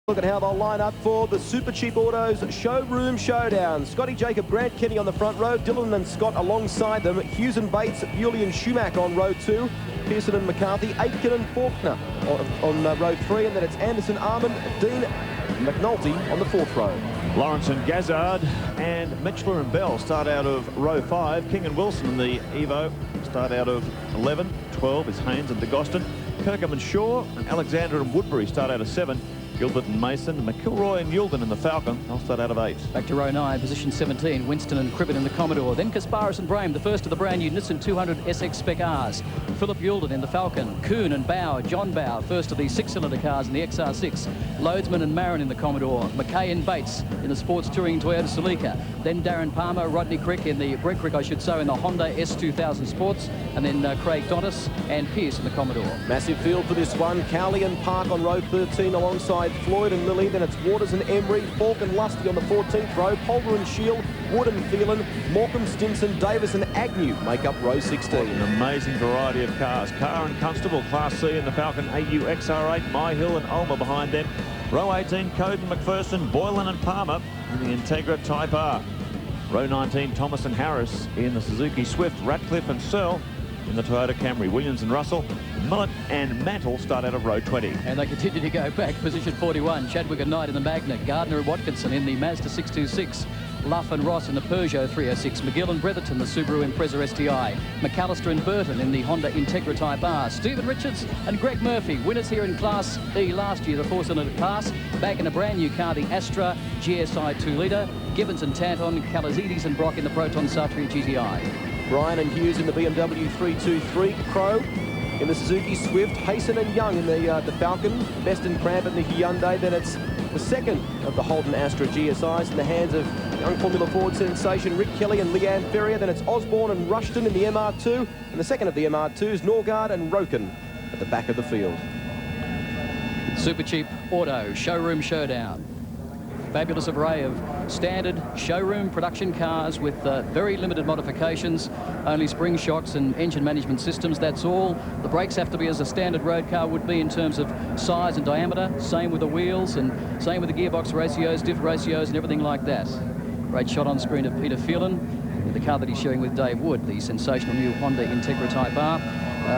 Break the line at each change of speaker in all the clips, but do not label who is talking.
Look at how they'll line up for the Supercheap Autos Showroom Showdown. Scotty Jacob, Grant Kenny on the front row, Dylan and Scott alongside them, Hughes and Bates, Bewley and Schumacher on row 2, Pearson and McCarthy, Aitken and Faulkner on row 3, and then it's Anderson, Armand, Dean, McNulty on the 4th row.
Lawrence and Gazzard and Mitchell and Bell start out of row 5. King and Wilson in the Evo start out of 11. 12 is Haynes and DeGoston. Kirkham and Shaw and Alexander and Woodbury start out of 7. Gilbert and Mason, McIlroy and Yulden in the Falcon. They'll start out of 8.
Back to row 9, position 17, Winston and Cribbin in the Commodore. Then Kasparis and Brame, the first of the brand new Nissan 200 SX Spec Rs. Philip Yulden in the Falcon. Kuhn and Bow, John Bow, first of the 6-cylinder cars in the XR6. Loadsman and Marin in the Commodore. McKay and Bates in the Sports Touring Toyota Celica. Then Darren Palmer, Rodney Crick in the Brett Crick, I should say, in the Honda S2000 Sports. And then Craig Donnis and Pearce in the Commodore.
Massive field for this one. Cowley and Park on row 13 alongside Floyd and Lilly. Then it's Waters and Emery, Falk and Lusty on the 14th row. Polder and Shield, Wood and Phelan, Morecambe, Stimson, Davis and Agnew make up row 16.
An amazing variety of cars. Carr and Constable, Class C in the Falcon, AU XR8, Myhill and Ulmer behind them. Row 18, Coden, McPherson, Boylan and Palmer in the Integra Type R. Row 19, Thomas and Harris in the Suzuki Swift, Ratcliffe and Searle in the Toyota Camry. Williams and Russell, Millett and Mantle start out of row 20.
And they continue to go back. Position 41, Chadwick and Knight in the Magna, Gardner and Watkinson in the Mazda 626, Luff and Ross in the Peugeot 306, McGill and Bretherton the Subaru Impreza STI, McAllister and Burton in the Honda Integra Type R, Stephen Richards and Greg Murphy, winners here in Class E last year, the 4-cylinder class, back in a brand new car, the Astra GSI 2-litre, Gibbons and Tanton, Kalazidis and Brock in the Proton Satria GTI.
Bryan and Hughes in the BMW 323, Crow in the Suzuki Swift, Hayson and Young in the Falcon, Best and Cramp in the Hyundai. Then it's the second of the Holden Astra GSIs in the hands of young Formula Ford sensation Rick Kelly and Leanne Ferrier. Then it's Osborne and Rushton in the MR2, and the second of the MR2s, Norgard and Roken at the back of the field.
Supercheap Auto Showroom Showdown. Fabulous array of standard showroom production cars with very limited modifications, only spring shocks and engine management systems, that's all. The brakes have to be as a standard road car would be in terms of size and diameter, same with the wheels and same with the gearbox ratios, diff ratios and everything like that. Great shot on screen of Peter Phelan, the car that he's showing with Dave Wood, the sensational new Honda Integra Type R.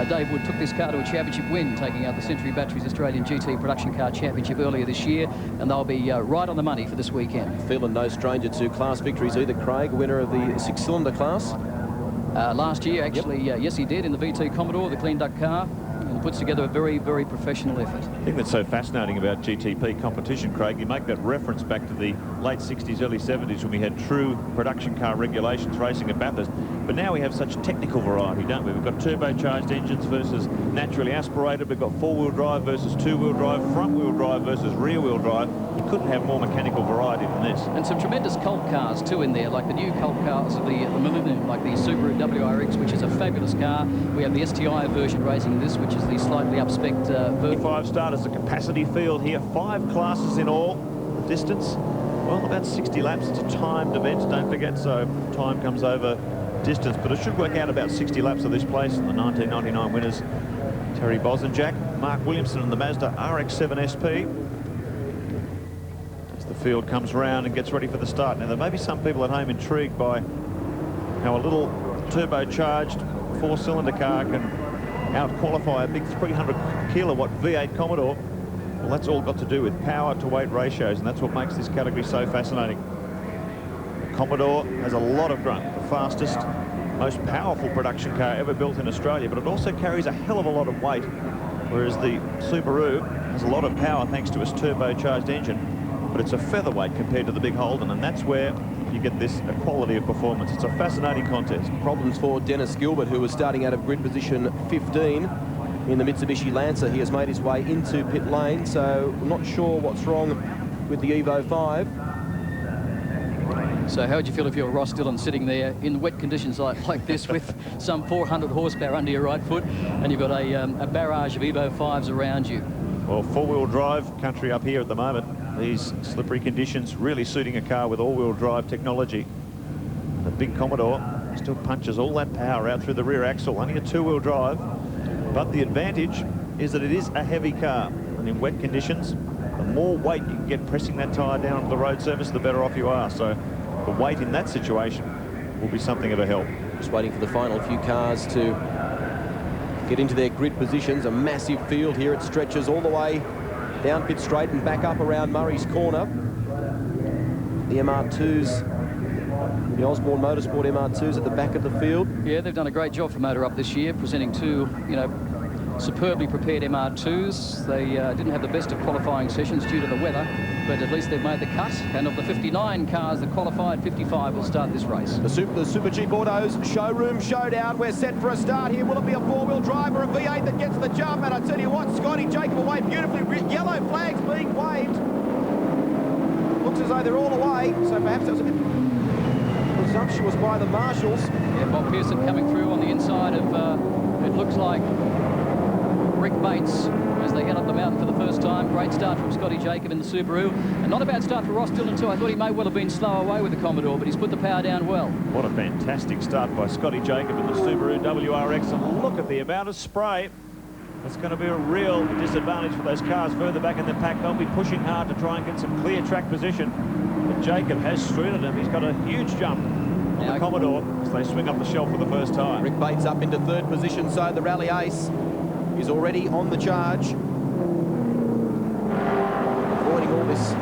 Dave Wood took this car to a championship win, taking out the Century Batteries Australian GT Production Car Championship earlier this year, and they'll be right on the money for this weekend.
Phelan no stranger to class victories either, Craig, winner of the 6-cylinder class.
Last year, actually, yes, he did, in the VT Commodore, the clean duck car, and puts together a very, very professional effort.
I think that's so fascinating about GTP competition, Craig. You make that reference back to the late 60s, early 70s when we had true production car regulations racing at Bathurst. But now we have such technical variety, don't we? We've got turbocharged engines versus naturally aspirated. We've got 4-wheel drive versus 2-wheel drive, front-wheel drive versus rear-wheel drive. You couldn't have more mechanical variety than this.
And some tremendous cult cars too in there, like the new cult cars of the Millennium, like the Subaru WRX, which is a fabulous car. We have the STI version racing this, which is the slightly up-spec version.
5 starters, a capacity field here, 5 classes in all. The distance, well, about 60 laps. It's a timed event, don't forget, so time comes over distance, but it should work out about 60 laps of this place. The 1999 winners, Terry Bosanjak, Mark Williamson and the Mazda RX-7 SP. As the field comes round and gets ready for the start. Now, there may be some people at home intrigued by how a little turbocharged 4-cylinder car can out-qualify a big 300 kilowatt V8 Commodore. Well, that's all got to do with power to weight ratios, and that's what makes this category so fascinating. The Commodore has a lot of grunt, the fastest, most powerful production car ever built in Australia, but it also carries a hell of a lot of weight, whereas the Subaru has a lot of power thanks to its turbocharged engine, but it's a featherweight compared to the big Holden, and that's where you get this equality of performance. It's a fascinating contest.
Problems for Dennis Gilbert, who was starting out of grid position 15 in the Mitsubishi Lancer. He has made his way into pit lane, so I'm not sure what's wrong with the Evo 5.
So how would you feel if you're Ross Dillon sitting there in wet conditions like this with some 400 horsepower under your right foot, and you've got a barrage of Evo 5s around you?
Well, 4-wheel drive country up here at the moment. These slippery conditions really suiting a car with all-wheel drive technology. The big Commodore still punches all that power out through the rear axle, only a 2-wheel drive. But the advantage is that it is a heavy car, and in wet conditions, the more weight you can get pressing that tyre down onto the road surface, the better off you are. So the weight in that situation will be something of a help.
Just waiting for the final few cars to get into their grid positions. A massive field here. It stretches all the way down pit straight and back up around Murray's Corner. The MR2s, the Osborne Motorsport MR2s at the back of the field.
Yeah, they've done a great job for Motor Up this year, presenting two, superbly prepared MR2s. They didn't have the best of qualifying sessions due to the weather, but at least they've made the cut. And of the 59 cars that qualified, 55 will start this race.
The Supercheap Autos Showroom Showdown. We're set for a start here. Will it be a four-wheel drive or a V8 that gets the jump? And I tell you what, Scotty Jacob away beautifully. Yellow flags being waved. Looks as though they're all away, so perhaps that was a bit presumptuous by the marshals.
Yeah, Bob Pearson coming through on the inside of, it looks like Rick Bates as they head up the mountain for the first time. Great start from Scotty Jacob in the Subaru. And not a bad start for Ross Dillon too. I thought he may well have been slow away with the Commodore, but he's put the power down well.
What a fantastic start by Scotty Jacob in the Subaru WRX. And look at the amount of spray. It's going to be a real disadvantage for those cars further back in the pack. They'll be pushing hard to try and get some clear track position. But Jacob has strutted him. He's got a huge jump on the Commodore as they swing up the shelf for the first time.
Rick Bates up into third position, so the rally ace is already on the charge. Avoiding all this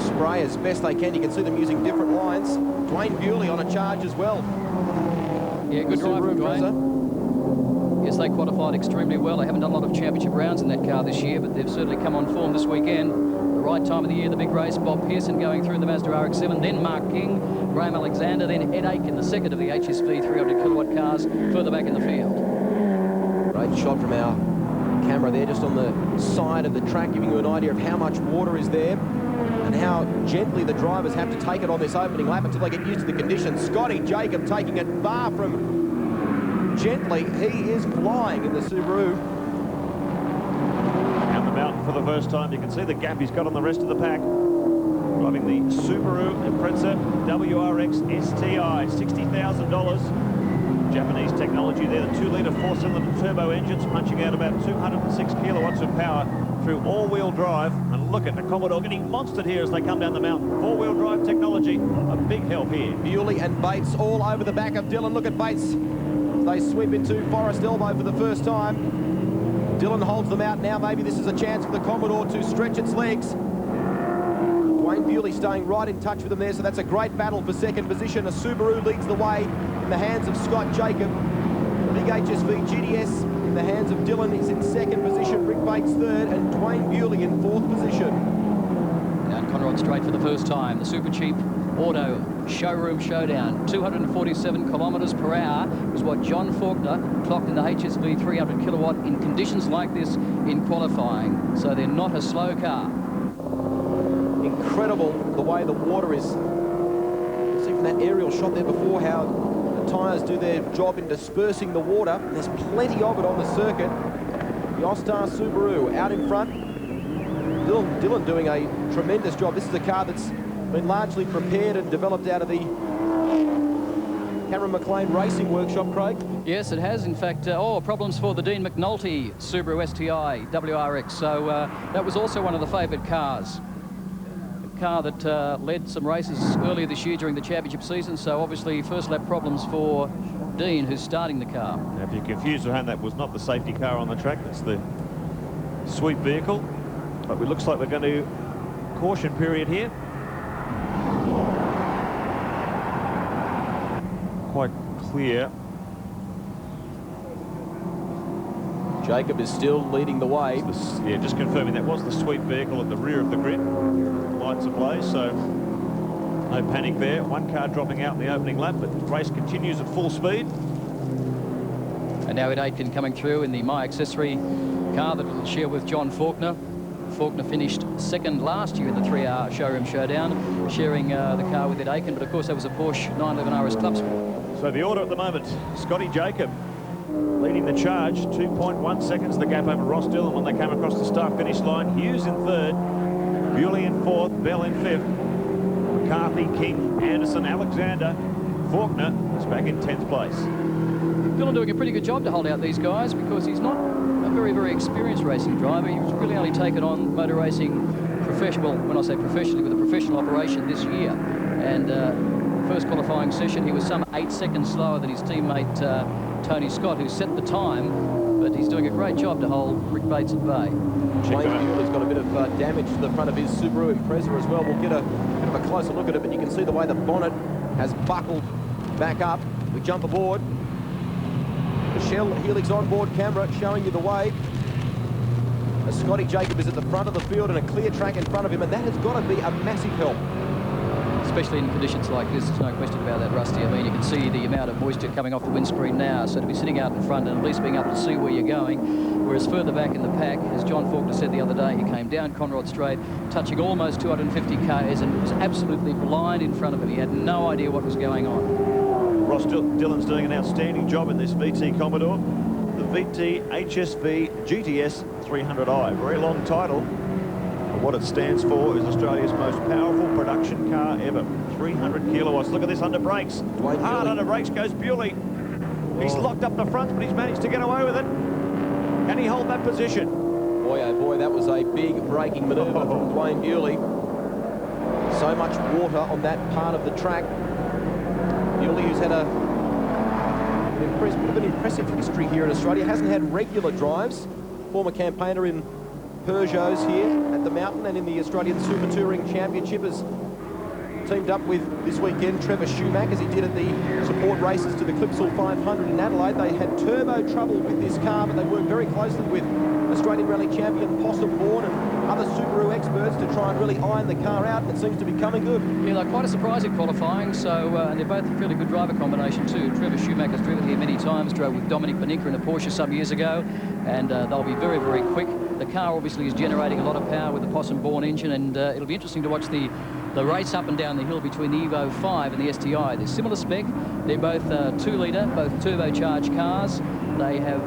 spray as best they can. You can see them using different lines. Dwayne Bewley on a charge as well.
Yeah, good drive from Dwayne. Yes, they qualified extremely well. They haven't done a lot of championship rounds in that car this year, but they've certainly come on form this weekend. The right time of the year, the big race. Bob Pearson going through in the Mazda RX-7, then Mark King, Graham Alexander, then Ed Aiken, the second of the HSV 300 kilowatt cars, further back in the field.
Great shot from our camera there, just on the side of the track, giving you an idea of how much water is there and how gently the drivers have to take it on this opening lap until they get used to the conditions. Scotty Jacob taking it far from gently. He is flying in the Subaru.
Down the mountain for the first time. You can see the gap he's got on the rest of the pack. Driving the Subaru Impreza WRX STI, $60,000. Japanese technology there. The 2-litre 4-cylinder turbo engines punching out about 206 kilowatts of power through all-wheel drive. And look at the Commodore getting monstered here as they come down the mountain. 4-wheel drive technology, a big help here.
Bewley and Bates all over the back of Dillon. Look at Bates. They sweep into Forest Elbow for the first time. Dillon holds them out now. Maybe this is a chance for the Commodore to stretch its legs. Dwayne Bewley staying right in touch with them there, so that's a great battle for second position. A Subaru leads the way in the hands of Scott Jacob. The big HSV GTS in the hands of Dillon is in second position. Rick Bates third, and Dwayne Bewley in fourth position.
Down Conrod Straight for the first time. The Supercheap Auto Showroom Showdown. 247 kilometres per hour was what John Faulkner clocked in the HSV 300 kilowatt in conditions like this in qualifying. So they're not a slow car.
Incredible the way the water is. See from that aerial shot there before how the tyres do their job in dispersing the water. There's plenty of it on the circuit. The All-Star Subaru out in front. Dillon doing a tremendous job. This is a car that's been largely prepared and developed out of the Cameron McLean Racing Workshop, Craig.
Yes, it has. In fact, problems for the Dean McNulty Subaru STI WRX. So that was also one of the favoured cars. A car that led some races earlier this year during the championship season. So obviously first lap problems for Dean, who's starting the car.
Now, if you're confused around, that was not the safety car on the track. That's the sweep vehicle. But it looks like we're going to caution period here. Quite clear.
Jacob is still leading the way.
Yeah, just confirming that was the sweep vehicle at the rear of the grid. Lights ablaze, so no panic there. One car dropping out in the opening lap, but the race continues at full speed.
And now Ed Aitken coming through in the My Accessory car that will share with John Faulkner. Faulkner finished second last year in the 3-hour Showroom Showdown, sharing the car with Ed Aiken, but of course that was a Porsche 911 RS Club Sport.
So the order at the moment, Scotty Jacob leading the charge, 2.1 seconds, the gap over Ross Dillon when they came across the start-finish line. Hughes in third, Bewley in fourth, Bell in fifth, McCarthy, King, Anderson, Alexander. Faulkner is back in 10th place.
Dillon doing a pretty good job to hold out these guys because he's not a very, very experienced racing driver. He's really only taken on motor racing professional, well, when I say professionally, with a professional operation this year. And first qualifying session, he was some 8 seconds slower than his teammate Tony Scott, who set the time, but he's doing a great job to hold Rick Bates at bay.
Wayne Bewley's got a bit of damage to the front of his Subaru Impreza as well. We'll get a bit of a closer look at it, but you can see the way the bonnet has buckled back up. We jump aboard. The Shell Helix onboard camera showing you the way. Scotty Jacob is at the front of the field and a clear track in front of him, and that has got to be a massive help.
Especially in conditions like this, there's no question about that, Rusty. I mean, you can see the amount of moisture coming off the windscreen now, so to be sitting out in front and at least being able to see where you're going, whereas further back in the pack, as John Faulkner said the other day, he came down Conrod Straight, touching almost 250 k's, and it was absolutely blind in front of him. He had no idea what was going on.
Ross Dillon's doing an outstanding job in this VT Commodore, the VT HSV GTS 300i. Very long title. What it stands for is Australia's most powerful production car ever. 300 kilowatts. Look at this under brakes. Hard under brakes goes Bewley. He's locked up the front, but he's managed to get away with it. Can he hold that position?
Boy, oh boy, that was a big braking manoeuvre from Dwayne Bewley. So much water on that part of the track. Bewley, who's had an impressive history here in Australia, hasn't had regular drives. Former campaigner in Peugeots here at the mountain and in the Australian Super Touring Championship, has teamed up with this weekend Trevor Schumacher as he did at the support races to the Clipsal 500 in Adelaide. They had turbo trouble with this car, but they worked very closely with Australian Rally champion Possum Bourne and other Subaru experts to try and really iron the car out, and it seems to be coming good.
Yeah, they're quite a surprising qualifying, so and they're both a fairly good driver combination too. Trevor Schumacher's driven here many times, drove with Dominic Paninka in a Porsche some years ago, and they'll be very, very quick. The car obviously is generating a lot of power with the Possum Bourne engine, and it'll be interesting to watch the race up and down the hill between the Evo 5 and the STI. They're similar spec. They're both 2-litre, both turbocharged cars. They have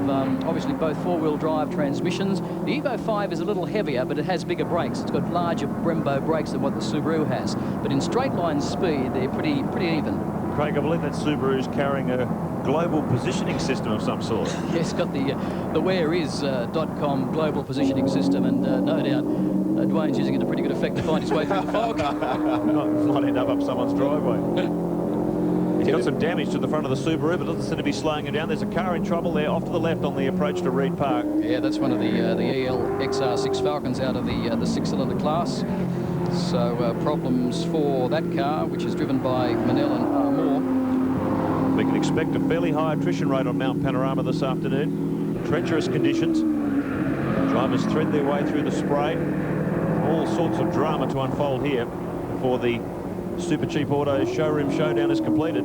obviously both four-wheel drive transmissions. The Evo 5 is a little heavier, but it has bigger brakes. It's got larger Brembo brakes than what the Subaru has. But in straight line speed, they're pretty even. Craig,
I believe that Subaru's carrying a global positioning system of some sort.
Yes, got the whereis.com global positioning system, and no doubt Dwayne's using it to pretty good effect to find his way through the fog.
Might end up someone's driveway. He's got some damage to the front of the Subaru, but doesn't seem to be slowing him down. There's a car in trouble there off to the left on the approach to Reed Park. Yeah, that's one of the EL XR6 Falcons out of the six-cylinder class. So problems for that car, which is driven by Manel and Armour. We can expect a fairly high attrition rate on Mount Panorama this afternoon. Treacherous conditions. Drivers thread their way through the spray. All sorts of drama to unfold here before the Supercheap Auto Showroom Showdown is completed.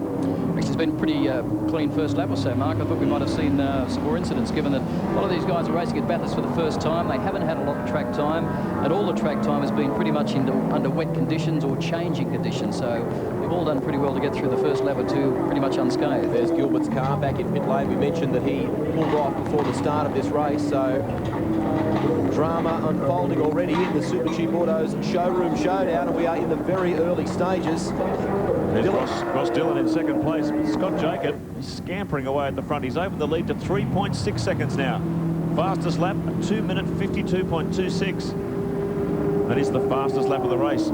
Which has been a pretty clean first lap or so, Mark. I thought we might have seen some more incidents, given that a lot of these guys are racing at Bathurst for the first time. They haven't had a lot of track time, and all the track time has been pretty much under wet conditions or changing conditions. So they've all done pretty well to get through the first lap or two pretty much unscathed.
There's Gilbert's car back in pit lane. We mentioned that he pulled off before the start of this race, so drama unfolding already in the Supercheap Autos Showroom Showdown, and we are in the very early stages.
There's Ross Dillon in second place, but Scott Jacob is scampering away at the front. He's opened the lead to 3.6 seconds now. Fastest lap, a 2-minute 52.26. That is the fastest lap of the race.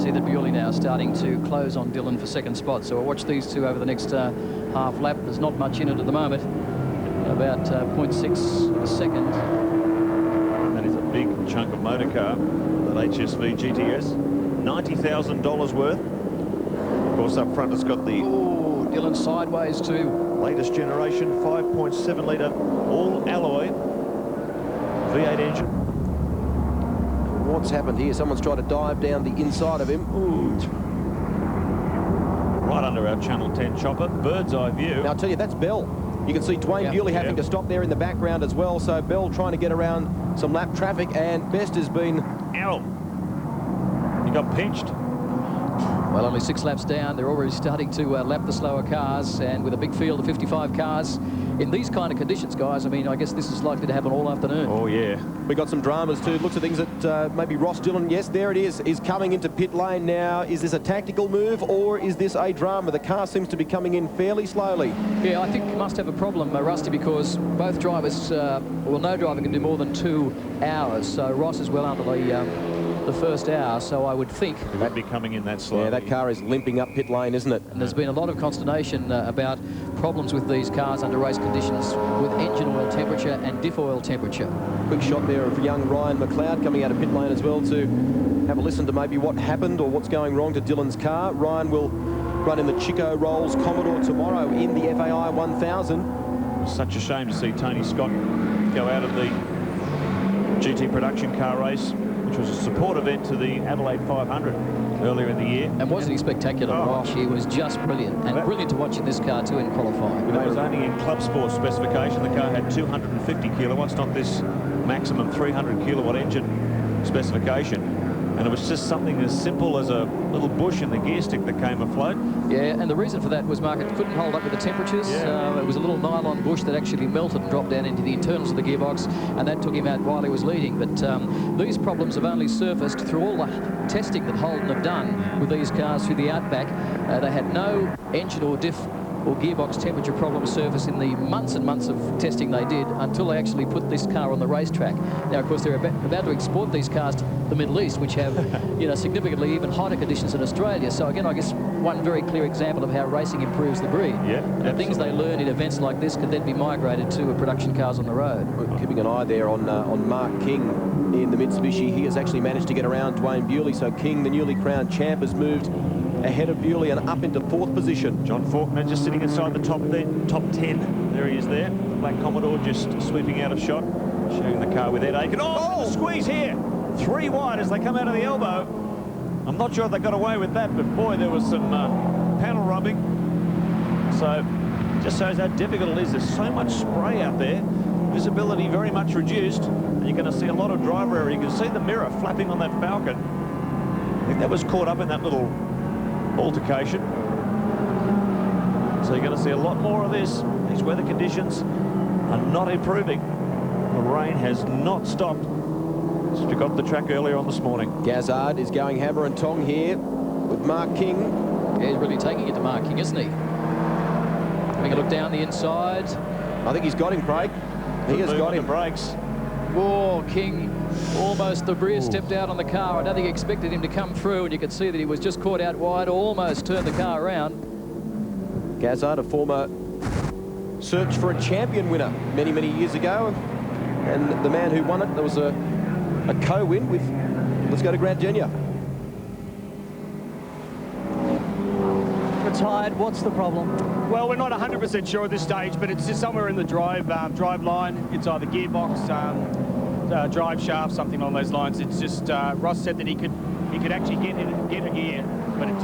See that Bewley now starting to close on Dillon for second spot, so we'll watch these two over the next half lap. There's not much in it at the moment, about 0.6 a second.
That is a big chunk of motor car, that HSV GTS, $90,000 worth. Of course, up front it's got the
Dillon sideways too.
Latest generation 5.7-litre all alloy V8 engine.
What's happened here? Someone's tried to dive down the inside of him. Ooh.
Right under our Channel 10 chopper, bird's eye view.
Now I'll tell you, that's Bell. You can see Dwayne Bewley having to stop there in the background as well. So Bell trying to get around some lap traffic, and Best has been...
Ow! He got pinched.
Well, only 6 laps down. They're already starting to lap the slower cars, and with a big field of 55 cars in these kind of conditions, guys, I mean, I guess this is likely to happen all afternoon.
Oh, yeah.
We got some dramas too. Looks at things that maybe Ross Dillon, yes, there it is coming into pit lane now. Is this a tactical move, or is this a drama? The car seems to be coming in fairly slowly.
Yeah, I think you must have a problem, Rusty, because both drivers, well, no driver can do more than 2 hours. So Ross is well under the the first hour, so I would think
It would be coming in that slowly.
Yeah, that car is limping up pit lane, isn't it?
and there's been a lot of consternation about problems with these cars under race conditions with engine oil temperature and diff oil temperature.
Quick shot there of young Ryan McLeod coming out of pit lane as well to have a listen to maybe what happened or what's going wrong to Dylan's car. Ryan will run in the Chico Rolls Commodore tomorrow in the FAI 1000.
Such a shame to see Tony Scott go out of the GT production car race, which was a support event to the Adelaide 500 earlier in the year.
And wasn't he spectacular?
Oh.
He was just brilliant, and brilliant to watch in this car too in qualifying.
That was only in club sport specification. The car had 250 kilowatts, not this maximum 300 kilowatt engine specification. And it was just something as simple as a little bush in the gear stick that came afloat.
Yeah, and the reason for that was, Mark, it couldn't hold up with the temperatures.
Yeah.
It was a little nylon bush that actually melted and dropped down into the internals of the gearbox, and that took him out while he was leading. But these problems have only surfaced through all the testing that Holden have done with these cars through the Outback. They had no engine or diff or gearbox temperature problems surface in the months and months of testing they did until they actually put this car on the racetrack. Now, of course, they're about to export these cars to the Middle East, which have, you know, significantly even hotter conditions in Australia. So again, I guess one very clear example of how racing improves the breed.
Yeah,
the things they learn in events like this can then be migrated to production cars on the road.
We're keeping an eye there on Mark King in the Mitsubishi. He has actually managed to get around Dwayne Bewley. So King, the newly crowned champ, has moved ahead of Bewley and up into 4th position.
John Faulkner just sitting inside the top 10. There he is there. The black Commodore just sweeping out of shot, showing the car with Ed Aiken. Oh, the squeeze here. 3 wide as they come out of the elbow. I'm not sure if they got away with that, but boy, there was some panel rubbing. So just shows how difficult it is. There's so much spray out there. Visibility very much reduced. And you're going to see a lot of driver error. You can see the mirror flapping on that Falcon. I think that was caught up in that little altercation. So you're going to see a lot more of this. These weather conditions are not improving. The rain has not stopped since we got the track earlier on this morning.
Gazzard is going hammer and tong here with Mark King.
Yeah, he's really taking it to Mark King, isn't he? Having a look down the inside.
I think he's got him, Craig. He has got him.
The brakes.
Oh, King, almost the rear stepped out on the car. I don't think he expected him to come through, and you could see that he was just caught out wide, almost turned the car around.
Gazzard, a former Search for a Champion winner many, many years ago. And the man who won it, there was a co-win with, let's go to Grant Junior.
Retired, what's the problem?
Well, we're not 100% sure at this stage, but it's just somewhere in the drive line. It's either gearbox, drive shaft, something along those lines. It's just Ross said that he could actually get a gear, but it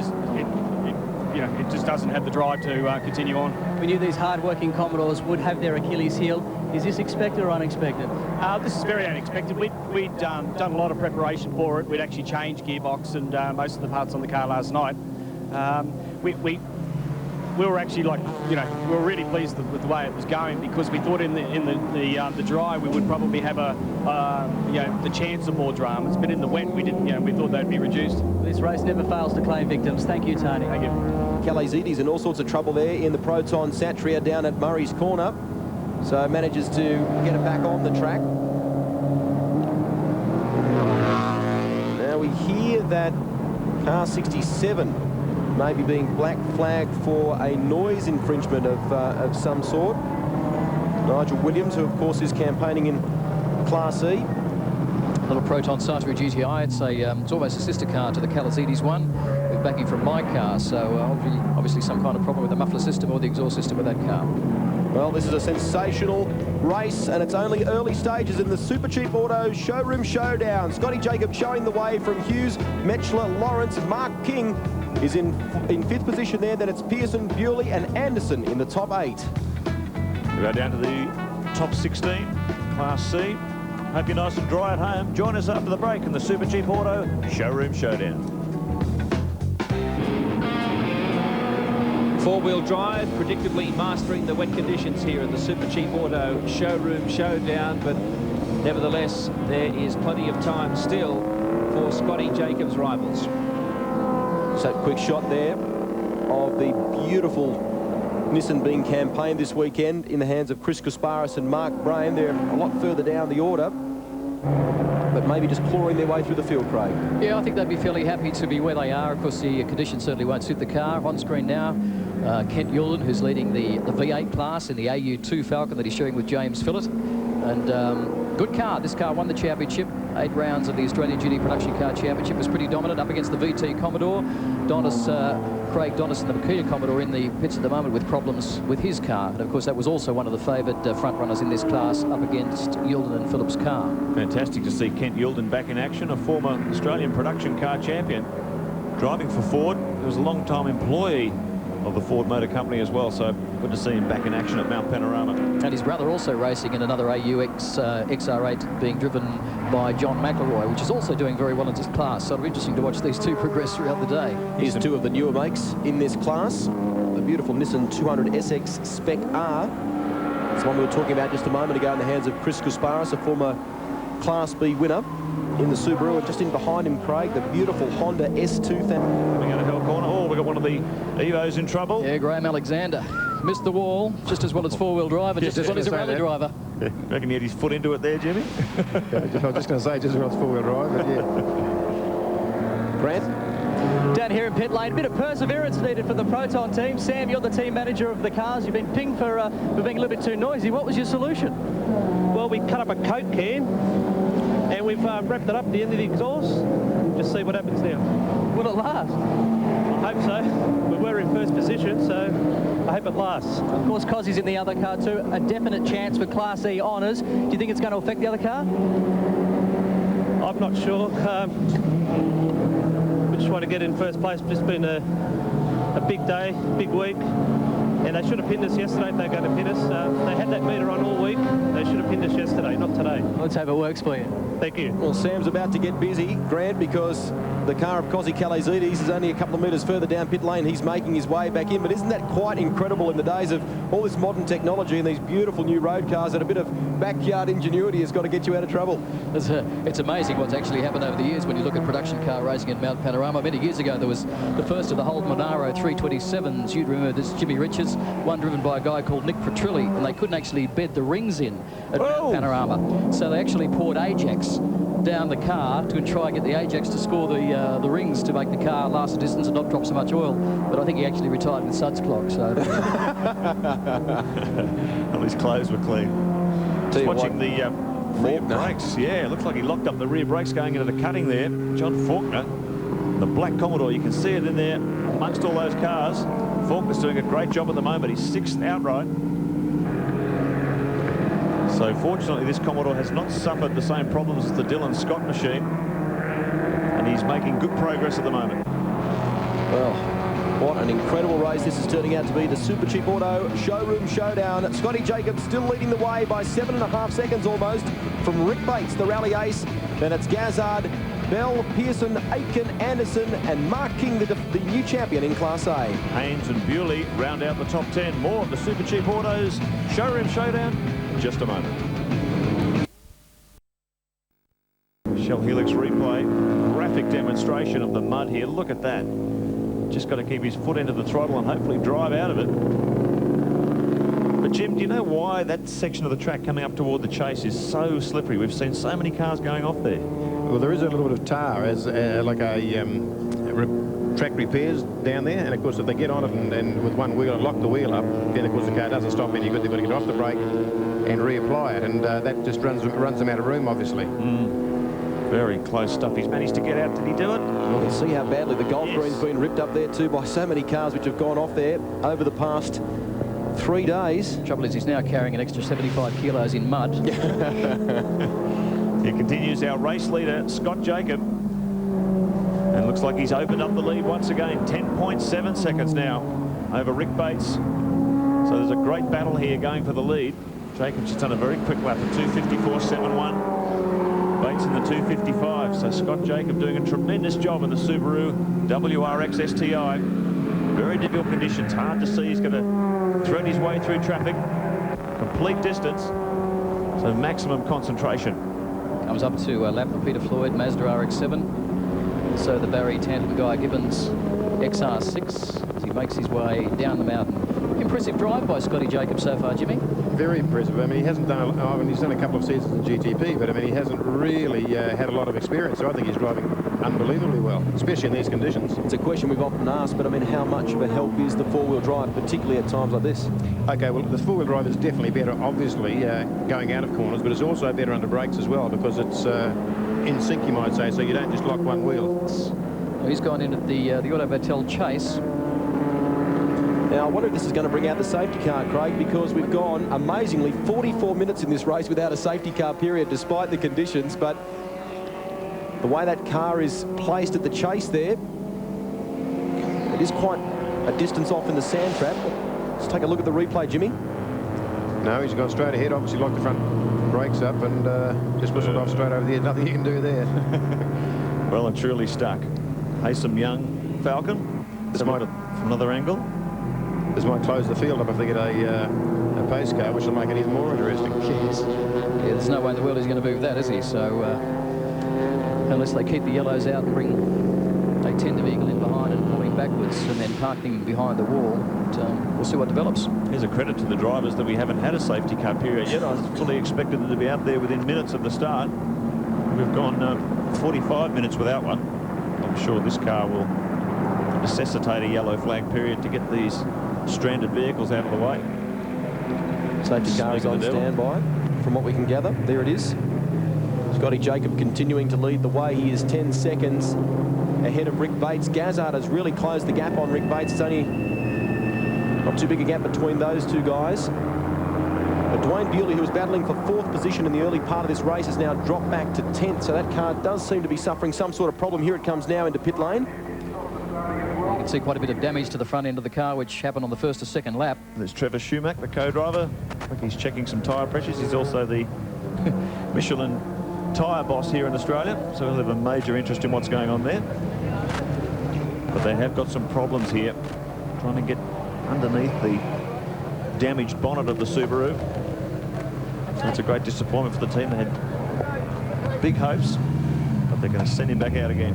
just doesn't have the drive to continue on.
We knew these hard-working Commodores would have their Achilles heel. Is this expected or unexpected?
This is very unexpected. We'd done a lot of preparation for it. We'd actually changed gearbox and most of the parts on the car last night. We were actually we were really pleased with the way it was going, because we thought in the dry we would probably have the chance of more dramas, but in the wet we didn't. We thought they'd be reduced.
This race never fails to claim victims. Thank you, Tony.
Thank you.
Calais-Zidi's in all sorts of trouble there in the Proton Satria down at Murray's Corner. So manages to get it back on the track. Now we hear that car 67 maybe being black flagged for a noise infringement of some sort. Nigel Williams, who of course is campaigning in Class E.
Little Proton Satria GTI. It's almost a sister car to the Calais-Zidi's one, with backing from my car. So obviously some kind of problem with the muffler system or the exhaust system with that car.
Well, this is a sensational race, and it's only early stages in the Supercheap Auto Showroom Showdown. Scotty Jacobs showing the way from Hughes, Metchler, Lawrence. Mark King is in 5th position there. Then it's Pearson, Bewley and Anderson in the top 8.
We go down to the top 16, Class C. Hope you're nice and dry at home. Join us after the break in the Supercheap Auto Showroom Showdown.
Four-wheel drive, predictably mastering the wet conditions here in the Supercheap Auto Showroom Showdown, but nevertheless, there is plenty of time still for Scotty Jacobs' rivals.
So quick shot there of the beautiful Nissan being campaigned this weekend in the hands of Chris Kasparis and Mark Brain. They're a lot further down the order. but maybe just clawing their way through the field, Craig.
Yeah, I think they'd be fairly happy to be where they are. Of course, the conditions certainly won't suit the car. On screen now, Kent Youlden, who's leading the V8 class in the AU2 Falcon that he's sharing with James Phillott. And good car. This car won the championship. 8 rounds of the Australian GT Production Car Championship. Was pretty dominant up against the VT Commodore. Craig Donis and the Kia Commodore in the pits at the moment with problems with his car. And of course, that was also one of the favoured front runners in this class up against Youlden and Phillips' car.
Fantastic to see Kent Youlden back in action, a former Australian production car champion, driving for Ford. He was a long-time employee of the Ford Motor Company as well, so good to see him back in action at Mount Panorama. And
his brother also racing in another AUX XR8 being driven by John McElroy, which is also doing very well in this class, so it'll be interesting to watch these two progress throughout the day.
Here's two of the newer makes in this class. The beautiful Nissan 200 SX Spec R. It's the one we were talking about just a moment ago in the hands of Chris Kusparis, a former Class B winner in the Subaru, and just in behind him, Craig, the beautiful Honda S2000.
Coming out of Hill Corner. Oh, we've got one of the Evos in trouble.
Yeah, Graham Alexander missed the wall just as well as four-wheel drive and just as well as a rally driver.
Yeah. Reckon he had his foot into it there, Jimmy?
I was just going to say just as well as four-wheel drive, but yeah.
Grant?
Down here in pit lane, a bit of perseverance needed for the Proton team. Sam, you're the team manager of the cars. You've been pinged for being a little bit too noisy. What was your solution?
Well, we cut up a Coke can and we've wrapped it up at the end of the exhaust. Just see what happens now.
Will it last?
I hope so. We were in first position, so I hope it lasts.
Of course, Cozzie's in the other car too. A definite chance for Class E honours. Do you think it's going to affect the other car?
I'm not sure. We just want to get in first place. It's just been a big day, big week. And they should have pinned us yesterday if they're going to pin us. They had that meter on all week. They should have pinned us yesterday, not today.
Let's hope it works for you.
Thank you.
Well, Sam's about to get busy, Grant, because the car of Kozzy Kalaitzidis is only a couple of metres further down pit lane. He's making his way back in, but isn't that quite incredible in the days of all this modern technology and these beautiful new road cars, that a bit of backyard ingenuity has got to get you out of trouble?
It's amazing what's actually happened over the years when you look at production car racing in Mount Panorama. Many years ago, there was the first of the Holden Monaro 327s. You'd remember this, Jimmy Richards, one driven by a guy called Nick Petrilli, and they couldn't actually bed the rings in at Mount Panorama. So they actually poured Ajax down the car to try and get the Ajax to score the rings to make the car last a distance and not drop so much oil. But I think he actually retired with Suds clock. So
well, his clothes were clean. Just watching the rear brakes. Yeah, it looks like he locked up the rear brakes going into the cutting there. John Faulkner, the black Commodore, you can see it in there amongst all those cars. Faulkner's doing a great job at the moment. He's 6th outright. So fortunately, this Commodore has not suffered the same problems as the Dylan Scott machine, and he's making good progress at the moment.
Well, what an incredible race this is turning out to be. The Supercheap Auto Showroom Showdown. Scotty Jacobs still leading the way by 7.5 seconds almost from Rick Bates, the rally ace. Then it's Gazard, Bell, Pearson, Aitken, Anderson and Mark King, the new champion in Class A.
Haynes and Bewley round out the top 10. More of the Supercheap Autos Showroom Showdown in just a moment. Shell Helix replay, graphic demonstration of the mud here. Look at that. Just got to keep his foot into the throttle and hopefully drive out of it. But Jim, do you know why that section of the track coming up toward the chase is so slippery? We've seen so many cars going off there.
Well, there is a little bit of tar as like track repairs down there, and of course if they get on it and with one wheel and lock the wheel up, then of course the car doesn't stop any good. They've got to get off the brake and reapply it, and that just runs them out of room, obviously.
Very close stuff. He's managed to get out. Did he do it?
Well, you can see how badly the Golf Green's been ripped up there too by so many cars which have gone off there over the past 3 days.
Trouble is, he's now carrying an extra 75 kilos in mud.
Here continues our race leader, Scott Jacob. And looks like he's opened up the lead once again. 10.7 seconds now over Rick Bates. So there's a great battle here going for the lead. Jacobs just done a very quick lap at 2:54.71. Bates in the 2:55. So Scott Jacob doing a tremendous job in the Subaru WRX STI. Very difficult conditions. Hard to see. He's going to thread his way through traffic. Complete distance. So maximum concentration.
Comes up to lap for Peter Floyd, Mazda RX-7. So the Barry Tandem Guy Gibbons XR6 as he makes his way down the mountain. Impressive drive by Scotty Jacobs so far, Jimmy.
Very impressive. I mean, he hasn't done, I mean, he's done a couple of seasons in GTP, but I mean, he hasn't really had a lot of experience. So I think he's driving unbelievably well, especially in these conditions.
It's a question we've often asked, but I mean, how much of a help is the four-wheel drive, particularly at times like this?
Okay, well, the four-wheel drive is definitely better, obviously, going out of corners, but it's also better under brakes as well, because it's in sync, you might say, so you don't just lock one wheel.
Well, he's gone in at the Auto Battelle chase.
Now, I wonder if this is going to bring out the safety car, Craig, because we've gone, amazingly, 44 minutes in this race without a safety car period, despite the conditions. But the way that car is placed at the chase there, it is quite a distance off in the sand trap. Let's take a look at the replay, Jimmy.
No, he's gone straight ahead, obviously locked the front brakes up and just whistled off straight over there. Nothing you can do there.
Well and truly stuck. Haysom Young, Falcon. This might from another angle.
This might close the field up if they get a pace car, which will make it even more interesting.
Yes. Yeah, there's no way in the world he's going to move that, is he? So unless they keep the yellows out and bring a tender vehicle in behind and pulling backwards and then parking behind the wall, we'll see what develops.
Here's a credit to the drivers that we haven't had a safety car period yet. I fully expected them to be out there within minutes of the start. We've gone 45 minutes without one. I'm sure this car will necessitate a yellow flag period to get these stranded vehicles out of the way.
Safety car is on standby, from what we can gather. There it is. Scotty Jacob continuing to lead the way. He is 10 seconds ahead of Rick Bates. Gazzard has really closed the gap on Rick Bates. It's only not too big a gap between those two guys. But Dwayne Bewley, who was battling for 4th position in the early part of this race, has now dropped back to 10th. So that car does seem to be suffering some sort of problem. Here it comes now into pit lane.
You can see quite a bit of damage to the front end of the car, which happened on the first or second lap.
There's Trevor Schumack, the co-driver. I think he's checking some tyre pressures. He's also the Michelin tyre boss here in Australia, so we'll have a major interest in what's going on there. But they have got some problems here, trying to get underneath the damaged bonnet of the Subaru. So it's a great disappointment for the team. They had big hopes, but they're going to send him back out again.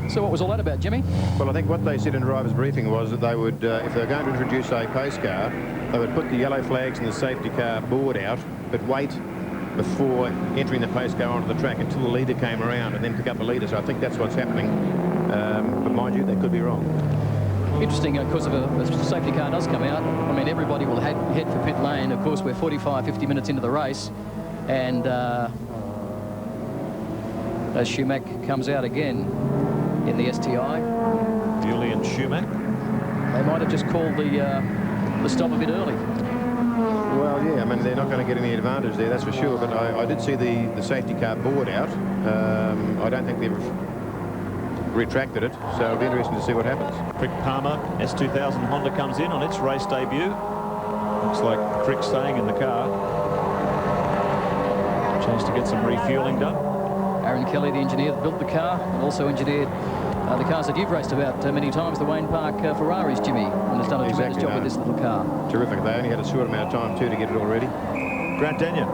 So what was all that about, Jimmy?
Well, I think what they said in driver's briefing was that they would, if they're going to introduce a pace car, they would put the yellow flags and the safety car board out, but wait before entering the pace car onto the track until the leader came around and then pick up the leader. So I think that's what's happening. But mind you, they could be wrong.
Interesting, of course, if a safety car does come out, I mean, everybody will head for pit lane. Of course, we're 45, 50 minutes into the race. And as Schumack comes out again in the STI.
Bewley and Schumack.
They might have just called the stop a bit early.
Well, yeah, I mean, they're not going to get any advantage there, that's for sure. But I did see the safety car board out. I don't think they've retracted it, so it'll be interesting to see what happens.
Crick Palmer, S2000 Honda comes in on its race debut. Looks like Crick staying in the car. Chance to get some refueling done.
Aaron Kelly, the engineer that built the car, and also engineered the cars that you've raced about many times, the Wayne Park Ferraris, Jimmy, and has done a tremendous job with this little car.
Terrific. They only had a short amount of time, too, to get it all ready.
Grant Denyer.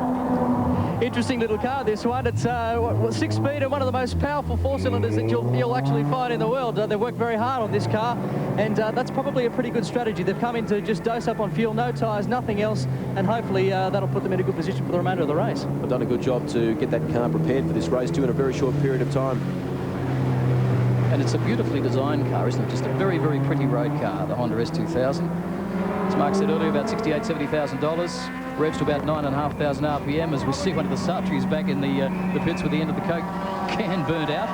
Interesting little car, this one. It's 6-speed and one of the most powerful 4-cylinders that you'll actually find in the world. They've worked very hard on this car, and that's probably a pretty good strategy. They've come in to just dose up on fuel, no tyres, nothing else, and hopefully that'll put them in a good position for the remainder of the race.
They've done a good job to get that car prepared for this race too in a very short period of time.
And it's a beautifully designed car, isn't it? Just a very, very pretty road car, the Honda S2000. As Mark said earlier, about $68,000, $70,000. Revs to about 9,500 RPM as we see one of the Sartre's back in the pits with the end of the Coke can burnt out.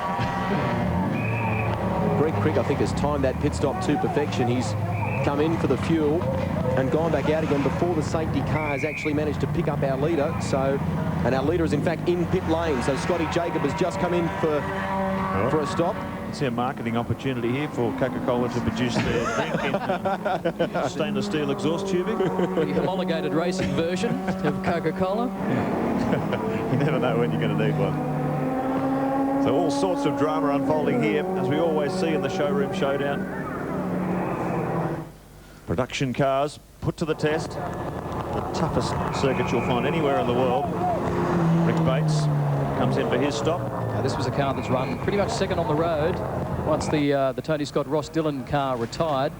Greg Crick, I think, has timed that pit stop to perfection. He's come in for the fuel and gone back out again before the safety car has actually managed to pick up our leader. And our leader is in fact in pit lane. So Scotty Jacob has just come in for a stop.
See a marketing opportunity here for Coca-Cola to produce their drink in stainless steel exhaust tubing.
The homologated racing version of Coca-Cola.
You never know when you're going to need one. So all sorts of drama unfolding here, as we always see in the Showroom Showdown. Production cars put to the test. The toughest circuit you'll find anywhere in the world. Rick Bates comes in for his stop.
This was a car that's run pretty much second on the road once the Tony Scott Ross Dillon car retired.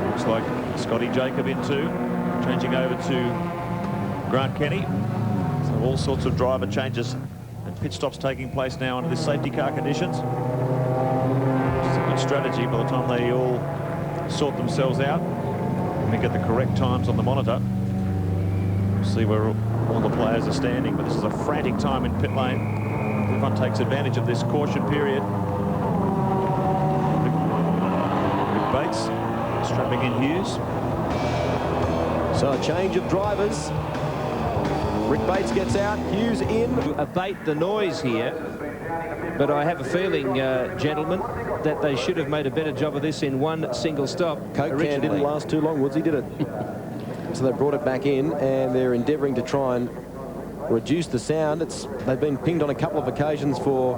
Looks like Scotty Jacob in two, changing over to Grant Kenny. So all sorts of driver changes and pit stops taking place now under this safety car conditions. Which is a good strategy by the time they all sort themselves out and we get the correct times on the monitor. We'll see where all the players are standing, but this is a frantic time in pit lane. Everyone takes advantage of this caution period. Rick Bates strapping in Hughes.
So a change of drivers. Rick Bates gets out, Hughes in.
To abate the noise here, but I have a feeling, gentlemen, that they should have made a better job of this in one single stop.
Coke can didn't last too long, Woodsy, did it? So they brought it back in, and they're endeavouring to try and reduce the sound. They've been pinged on a couple of occasions for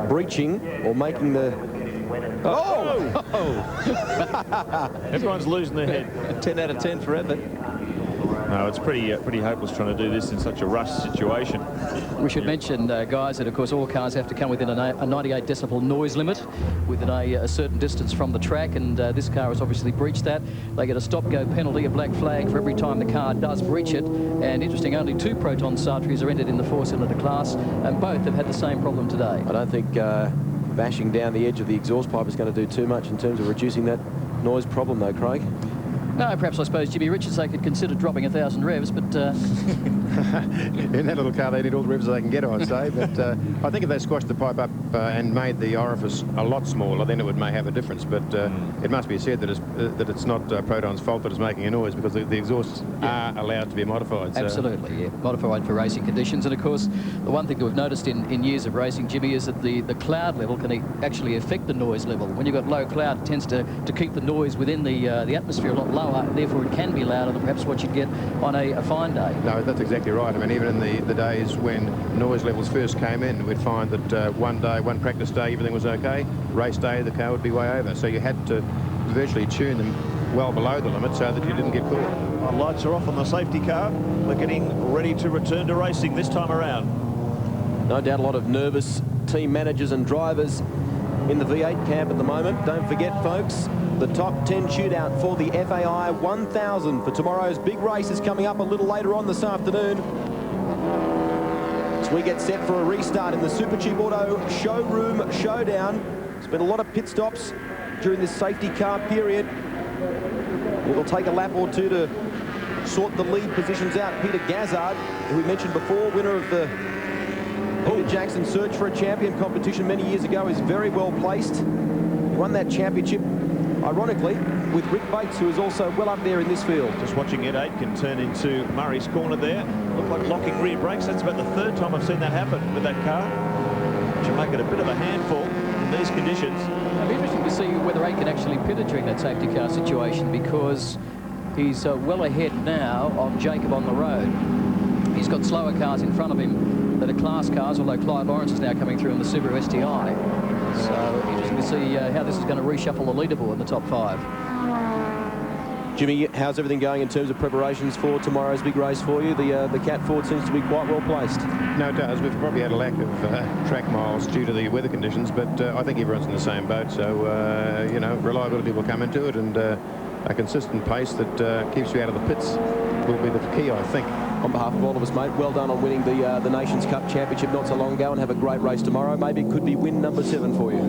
breaching or making the... Oh!
Everyone's losing their head.
10 out of 10 for effort.
No, it's pretty hopeless trying to do this in such a rush situation.
We should mention, guys, that of course all cars have to come within a 98 decibel noise limit within a certain distance from the track, and this car has obviously breached that. They get a stop-go penalty, a black flag for every time the car does breach it. And interesting, only 2 Proton Sartris are entered in the 4-cylinder class, and both have had the same problem today.
I don't think bashing down the edge of the exhaust pipe is going to do too much in terms of reducing that noise problem, though, Craig.
No, perhaps I suppose Jimmy Richards, they could consider dropping 1,000 revs, but...
In that little car, they need all the revs they can get, I'd say. But I think if they squashed the pipe up and made the orifice a lot smaller, then it may have a difference. But it must be said that it's not Proton's fault that it's making a noise, because the exhausts are allowed to be modified. So.
Absolutely, yeah. Modified for racing conditions. And, of course, the one thing that we've noticed in years of racing, Jimmy, is that the cloud level can actually affect the noise level. When you've got low cloud, it tends to keep the noise within the atmosphere a lot lower. Therefore, it can be louder than perhaps what you'd get on a fine day.
No, that's exactly right. I mean, even in the days when noise levels first came in, we'd find that one practice day, everything was okay. Race day, the car would be way over. So you had to virtually tune them well below the limit so that you didn't get caught.
The lights are off on the safety car. We're getting ready to return to racing this time around.
No doubt a lot of nervous team managers and drivers in the V8 camp at the moment. Don't forget, folks, the top 10 shootout for the FAI 1000 for tomorrow's big race is coming up a little later on this afternoon. So we get set for a restart in the Supercheap Auto Showroom Showdown. There's been a lot of pit stops during this safety car period. It'll take a lap or two to sort the lead positions out. Peter Gazzard, who we mentioned before, winner of the Peter Jackson Search for a Champion competition many years ago, is very well placed. He won that championship, ironically, with Rick Bates, who is also well up there in this field.
Just watching Ed Aitken turn into Murray's corner there. Looked like locking rear brakes. That's about the 3rd time I've seen that happen with that car. Should make it a bit of a handful in these conditions.
It'll be interesting to see whether Aitken actually pitted during that safety car situation, because he's well ahead now of Jacob on the road. He's got slower cars in front of him that are class cars, although Clyde Lawrence is now coming through in the Subaru STI. So interesting to see how this is going to reshuffle the leaderboard in the top 5.
Jimmy, how's everything going in terms of preparations for tomorrow's big race for you? The Cat Ford seems to be quite well placed.
No, it does. We've probably had a lack of track miles due to the weather conditions, but I think everyone's in the same boat. So, you know, reliability will come into it, and a consistent pace that keeps you out of the pits will be the key, I think.
On behalf of all of us, mate, well done on winning the Nations Cup Championship not so long ago, and have a great race tomorrow. Maybe it could be win number 7 for you.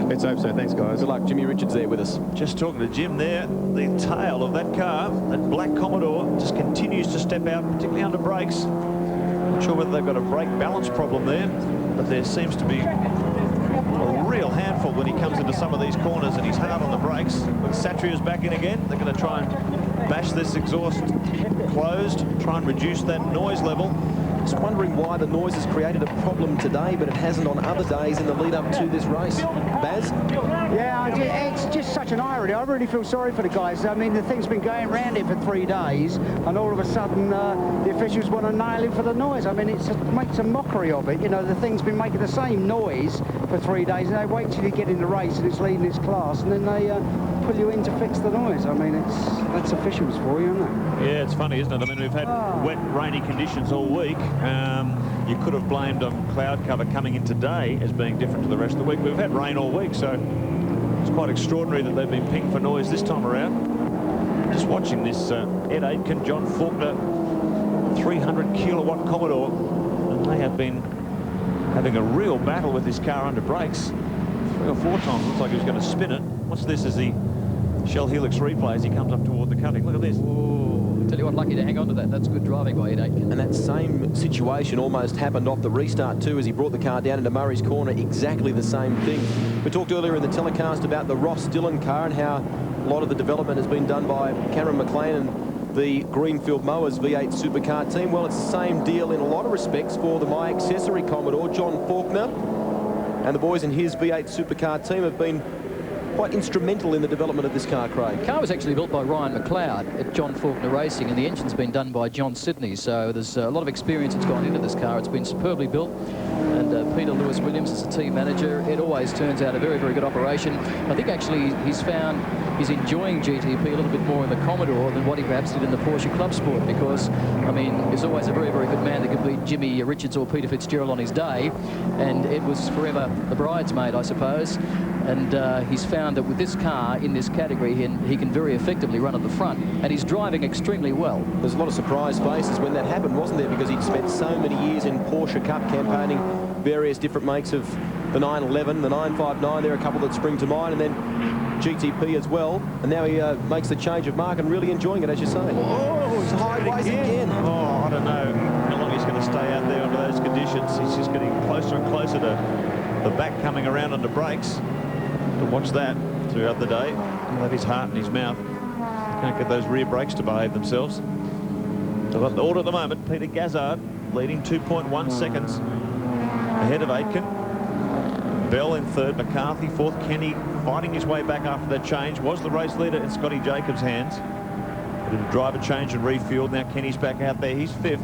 Let's hope so. Thanks, guys.
Good luck. Jimmy Richards there with us.
Just talking to Jim there, the tail of that car, that black Commodore, just continues to step out, particularly under brakes. Not sure whether they've got a brake balance problem there, but there seems to be a real handful when he comes into some of these corners, and he's hard on the brakes. When Satria's back in again, they're going to try and bash this exhaust closed, try and reduce that noise level.
Just wondering why the noise has created a problem today, but it hasn't on other days in the lead up to this race. Baz?
Yeah, it's just such an irony. I really feel sorry for the guys. I mean, the thing's been going around here for 3 days, and all of a sudden the officials want to nail him for the noise. I mean, it makes a mockery of it. You know, the thing's been making the same noise for 3 days, and they wait till you get in the race and it's leading its class, and then they pull you in to fix the noise. I mean, that's officials for you, isn't it?
Yeah, it's funny, isn't it? I mean, we've had wet, rainy conditions all week. You could have blamed on cloud cover coming in today as being different to the rest of the week. We've had rain all week, so it's quite extraordinary that they've been pinged for noise this time around. Just watching this Ed Aitken, John Faulkner, 300 kilowatt Commodore, and they have been having a real battle with this car under brakes. 3 or 4 times. Looks like he was going to spin it. What's this as the Shell Helix replay as he comes up toward the cutting? Look at this.
Ooh, I tell you what, lucky to hang on to that. That's good driving by Ed Aitken.
And that same situation almost happened off the restart too, as he brought the car down into Murray's corner. Exactly the same thing. We talked earlier in the telecast about the Ross Dillon car and how a lot of the development has been done by Cameron McLean and the Greenfield Mowers V8 supercar team. Well, it's the same deal in a lot of respects for the My Accessory Commodore, John Faulkner. And the boys in his V8 supercar team have been quite instrumental in the development of this car, Craig.
The car was actually built by Ryan McLeod at John Faulkner Racing, and the engine's been done by John Sidney, so there's a lot of experience that's gone into this car. It's been superbly built, and Peter Lewis Williams is the team manager. It always turns out a very, very good operation. I think actually he's enjoying GTP a little bit more in the Commodore than what he perhaps did in the Porsche Club Sport, because, I mean, there's always a very, very good man that could beat Jimmy Richards or Peter Fitzgerald on his day, and Ed was forever the bridesmaid, I suppose. And he's found that with this car in this category, he can very effectively run at the front, and he's driving extremely well.
There's a lot of surprise faces when that happened, wasn't there? Because he'd spent so many years in Porsche Cup campaigning various different makes of the 911, the 959. There are a couple that spring to mind, and then GTP as well. And now he makes the change of mark and really enjoying it, as you say.
Oh, he's
sideways again.
Oh, I don't know how long he's going to stay out there under those conditions. He's just getting closer and closer to the back coming around under brakes. To watch that throughout the day. He'll have his heart in his mouth. Can't get those rear brakes to behave themselves. So got the order at the moment. Peter Gazzard leading 2.1 seconds ahead of Aitken. Bell in third, McCarthy fourth, Kenny fighting his way back after that change. Was the race leader in Scotty Jacobs' hands. Did a driver change and refueled. Now Kenny's back out there. He's fifth.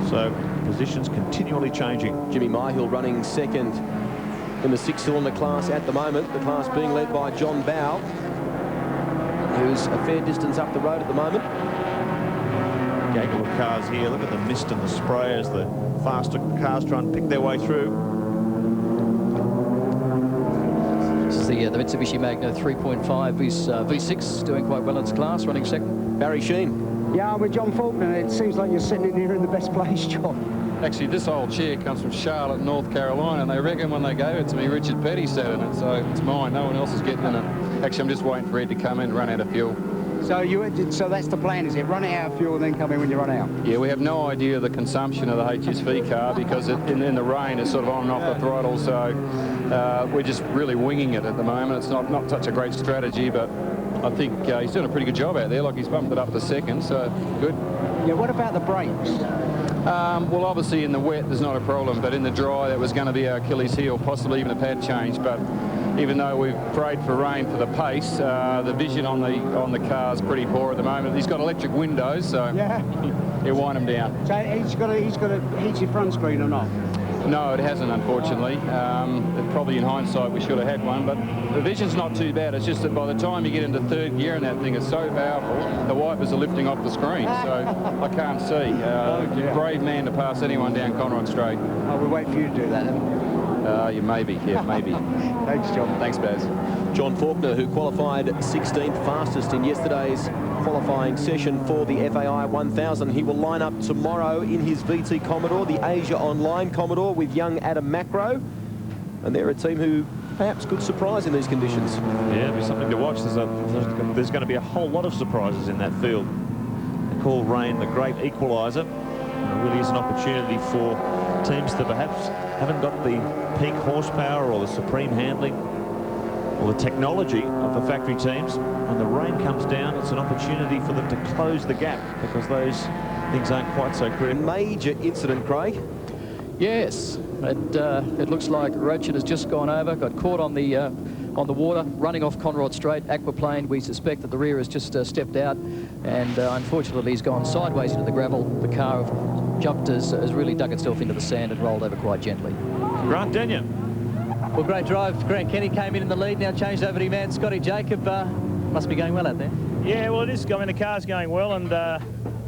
So positions continually changing.
Jimmy Myhill running second in the 6-cylinder class at the moment, the class being led by John Bow, who's a fair distance up the road at the moment.
Gaggle of cars here. Look at the mist and the spray as the faster cars try and pick their way through.
This is the Mitsubishi Magna 3.5 V6 doing quite well in its class, running second.
Barry Sheen.
Yeah, I'm with John Faulkner. It seems like you're sitting in here in the best place, John.
Actually, this old chair comes from Charlotte, North Carolina, and they reckon when they gave it to me, Richard Petty sat in it, so it's mine. No one else is getting in it. Actually, I'm just waiting for Ed to come in and run out of fuel.
So that's the plan, is it? Run out of fuel and then come in when you run out?
Yeah, we have no idea the consumption of the HSV car because in the rain it's sort of on and off the throttle, so we're just really winging it at the moment. It's not such a great strategy, but I think he's doing a pretty good job out there. Like, he's bumped it up to second, so good.
Yeah, what about the brakes?
Well, obviously in the wet there's not a problem, but in the dry that was going to be our Achilles heel, possibly even a pad change. But even though we've prayed for rain for the pace, the vision on the car's pretty poor at the moment. He's got electric windows, so yeah, he'll wind them down.
So he's got a heated front screen or not?
No, it hasn't, unfortunately. Probably in hindsight we should have had one, but the vision's not too bad. It's just that by the time you get into third gear and that thing is so powerful, the wipers are lifting off the screen, so I can't see. Brave man to pass anyone down Conrod Straight.
Oh, we'll wait for you to do that then.
Yeah, maybe. Yeah, maybe.
Thanks, John.
Thanks, Baz.
John Faulkner, who qualified 16th fastest in yesterday's qualifying session for the FAI 1000. He will line up tomorrow in his VT Commodore, the Asia Online Commodore, with young Adam Macro. And they're a team who perhaps could surprise in these conditions.
Yeah, it'll be something to watch. There's going to be a whole lot of surprises in that field. They call rain the great equaliser. It really is an opportunity for teams that perhaps haven't got the peak horsepower or the supreme handling or the technology of the factory teams. When the rain comes down, it's an opportunity for them to close the gap, because those things aren't quite so critical.
Major incident, Craig.
Yes, it looks like Rochet has just gone over, got caught on the water, running off Conrod Straight, aquaplane. We suspect that the rear has just stepped out, and unfortunately he's gone sideways into the gravel. The car jumped has really dug itself into the sand and rolled over quite gently.
Grant Denyer.
Well, great drive. Grant Kenny came in the lead, now changed over to your man Scotty Jacob. Must be going well out there.
Yeah, well, it is. I mean, the car's going well, and I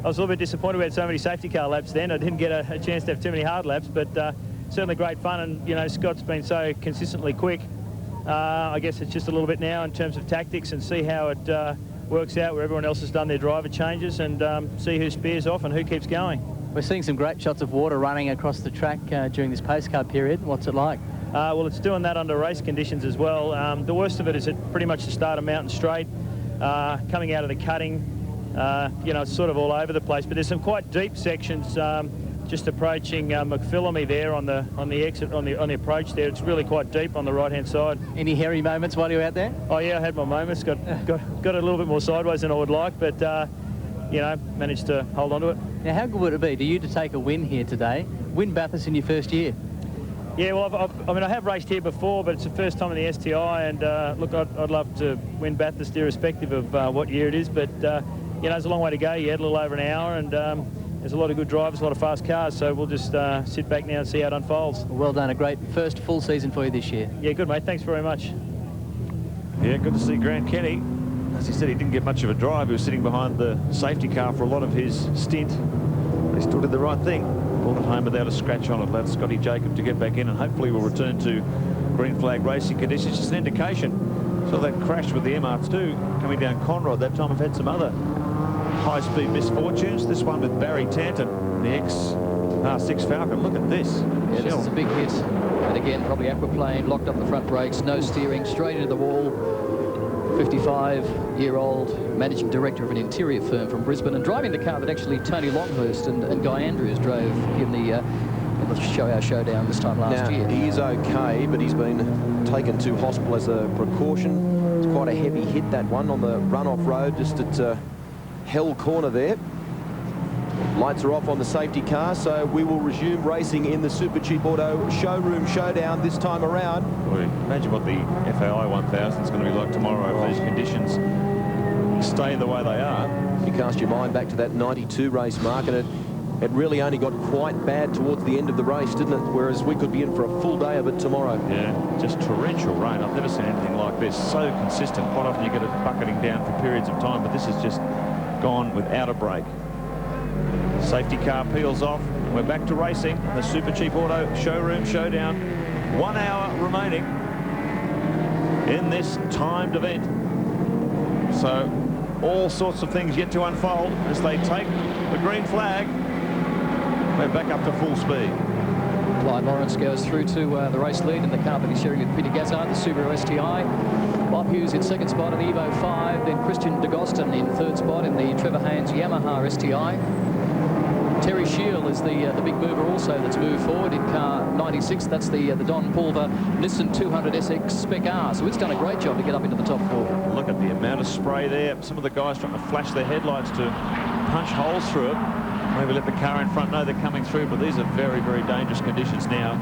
was a little bit disappointed we had so many safety car laps then. I didn't get a chance to have too many hard laps, but certainly great fun, and, you know, Scott's been so consistently quick. I guess it's just a little bit now in terms of tactics, and see how it works out where everyone else has done their driver changes, and see who spears off and who keeps going.
We're seeing some great shots of water running across the track during this pace car period. What's it like?
Well, it's doing that under race conditions as well. The worst of it is at pretty much the start of Mountain Straight, coming out of the cutting. You know, it's sort of all over the place, but there's some quite deep sections just approaching McPhillamy there on the exit, on the approach there. It's really quite deep on the right-hand side.
Any hairy moments while you were out there?
Oh yeah, I had my moments. Got a little bit more sideways than I would like, but you know, managed to hold on to it.
Now, how good would it be to you to take a win here today, win Bathurst in your first year?
Yeah, well, I mean, I have raced here before, but it's the first time in the STI, and look, I'd love to win Bathurst irrespective of what year it is, but you know, there's a long way to go yet, a little over an hour, and there's a lot of good drivers, a lot of fast cars, so we'll just sit back now and see how it unfolds.
Well done, a great first full season for you this year.
Yeah, good, mate, thanks very much.
Yeah, good to see Grant Kenny. As he said, he didn't get much of a drive. He was sitting behind the safety car for a lot of his stint. He still did the right thing. Brought it home without a scratch on it. Allowed Scotty Jacob to get back in, and hopefully we'll return to green flag racing conditions. Just an indication. So that crash with the MR2 coming down Conrod. That time I've had some other high-speed misfortunes. This one with Barry Tanton, the ex-R6 Falcon. Look at this.
Yeah, this is a big hit. And again, probably aquaplane, locked up the front brakes, no steering, straight into the wall. 55-year-old managing director of an interior firm from Brisbane, and driving the car that actually Tony Longhurst and Guy Andrews drove in the Showroom this time last year.
He is okay, but he's been taken to hospital as a precaution. It's quite a heavy hit, that one, on the run-off road just at Hell Corner there. Lights are off on the safety car, so we will resume racing in the Supercheap Auto Showroom Showdown this time around.
Boy, imagine what the FAI 1000 is going to be like tomorrow if these conditions stay the way they are.
You cast your mind back to that 92 race mark, and it really only got quite bad towards the end of the race, didn't it? Whereas we could be in for a full day of it tomorrow.
Yeah, just torrential rain. I've never seen anything like this. So consistent. Quite often you get it bucketing down for periods of time, but this has just gone without a break. Safety car peels off. We're back to racing. The Supercheap Auto Showroom Showdown. 1 hour remaining in this timed event. So all sorts of things yet to unfold as they take the green flag. We're back up to full speed.
Clyde Lawrence goes through to the race lead in the car that he's sharing with Peter Gazzard, the Subaru STI. Bob Hughes in second spot in the Evo 5, then Christian DeGostin in third spot in the Trevor Haynes Yamaha STI. Terry Shield is the big mover also that's moved forward in car 96. That's the Don Pulver Nissan 200 SX Spec R. So it's done a great job to get up into the top four.
Look at the amount of spray there. Some of the guys trying to flash their headlights to punch holes through it. Maybe let the car in front know they're coming through, but these are very, very dangerous conditions now.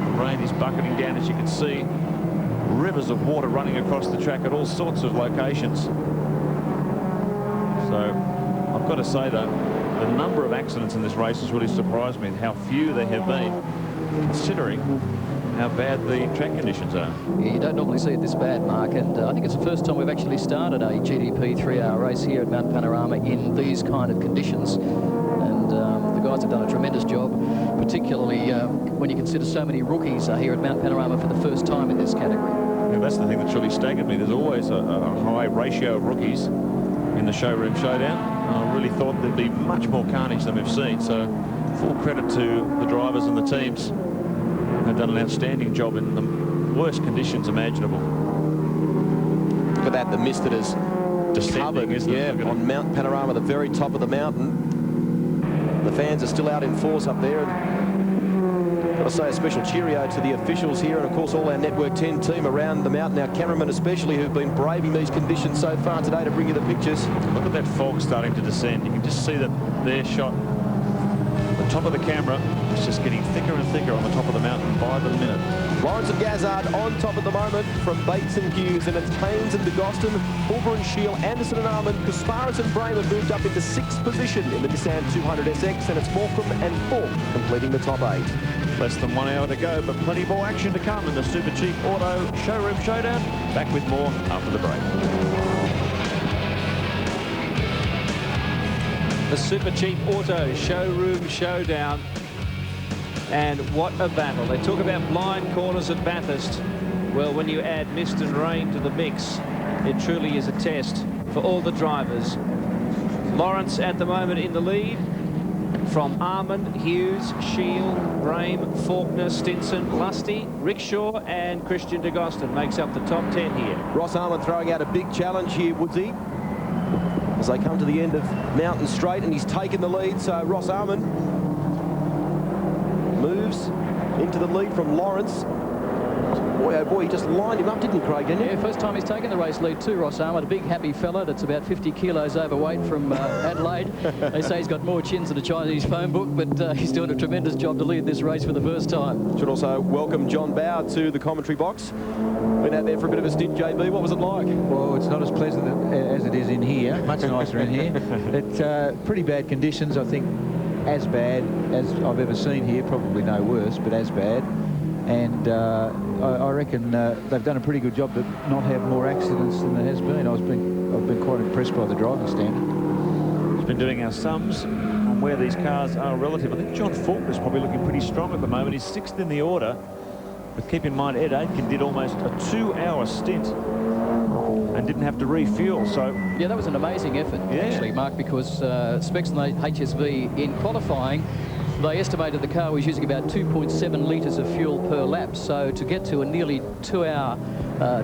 The rain is bucketing down, as you can see. Rivers of water running across the track at all sorts of locations. So I've got to say, though, the number of accidents in this race has really surprised me, how few there have been, considering how bad the track conditions are.
Yeah, you don't normally see it this bad, Mark, and I think it's the first time we've actually started a GTP 3-hour race here at Mount Panorama in these kind of conditions. And the guys have done a tremendous job, particularly when you consider so many rookies are here at Mount Panorama for the first time in this category.
Yeah, that's the thing that's really staggered me. There's always a high ratio of rookies in the Showroom Showdown. I really thought there'd be much more carnage than we've seen, so full credit to the drivers and the teams. They've done an outstanding job in the worst conditions imaginable.
Look at that, the mist that is covered, yeah, on Mount Panorama, the very top of the mountain. The fans are still out in force up there. And got to say a special cheerio to the officials here, and of course all our Network 10 team around the mountain, our cameramen especially, who've been braving these conditions so far today to bring you the pictures.
Look at that fog starting to descend. You can just see that their shot. The top of the camera is just getting thicker and thicker on the top of the mountain by the minute.
Lawrence and Gazzard on top at the moment from Bates and Hughes, and it's Haynes and DeGostin, Pulver and Shield, Anderson and Armand, Kasparis and Brayman moved up into 6th position in the Nissan 200SX, and it's Morecambe and Falk completing the top 8.
Less than 1 hour to go, but plenty more action to come in the Supercheap Auto Showroom Showdown. Back with more after the break.
The Supercheap Auto Showroom Showdown. And what a battle. They talk about blind corners at Bathurst. Well, when you add mist and rain to the mix, it truly is a test. for all the drivers. Lawrence at the moment in the lead. From Armand, Hughes, Shield, Brame, Faulkner, Stinson, Lusty, Rickshaw and Christian de Gostin makes up the top 10 here.
Ross Armand throwing out a big challenge here, Woodsy, as they come to the end of Mountain Straight, and he's taken the lead. So Ross Armand moves into the lead from Lawrence. Boy, oh boy, he just lined him up, didn't he, Craig, didn't he?
Yeah, first time he's taken the race lead too, Ross Armand. A big, happy fella that's about 50 kilos overweight from Adelaide. They say he's got more chins than a Chinese phone book, but he's doing a tremendous job to lead this race for the first time.
Should also welcome John Bow to the commentary box. Been out there for a bit of a stint, JB. What was it like?
Well, it's not as pleasant as it is in here. Much nicer in here. It's pretty bad conditions, I think, as bad as I've ever seen here. Probably no worse, but as bad. And I reckon they've done a pretty good job to not have more accidents than there has been. I've been quite impressed by the driving standard.
He's been doing our sums on where these cars are relative. I think John Faulkner's probably looking pretty strong at the moment. He's 6th in the order. But keep in mind, Ed Aitken did almost a 2-hour stint and didn't have to refuel. So
yeah, that was an amazing effort, actually, Mark, because Specs and HSV in qualifying, they estimated the car was using about 2.7 litres of fuel per lap. So to get to a nearly 2-hour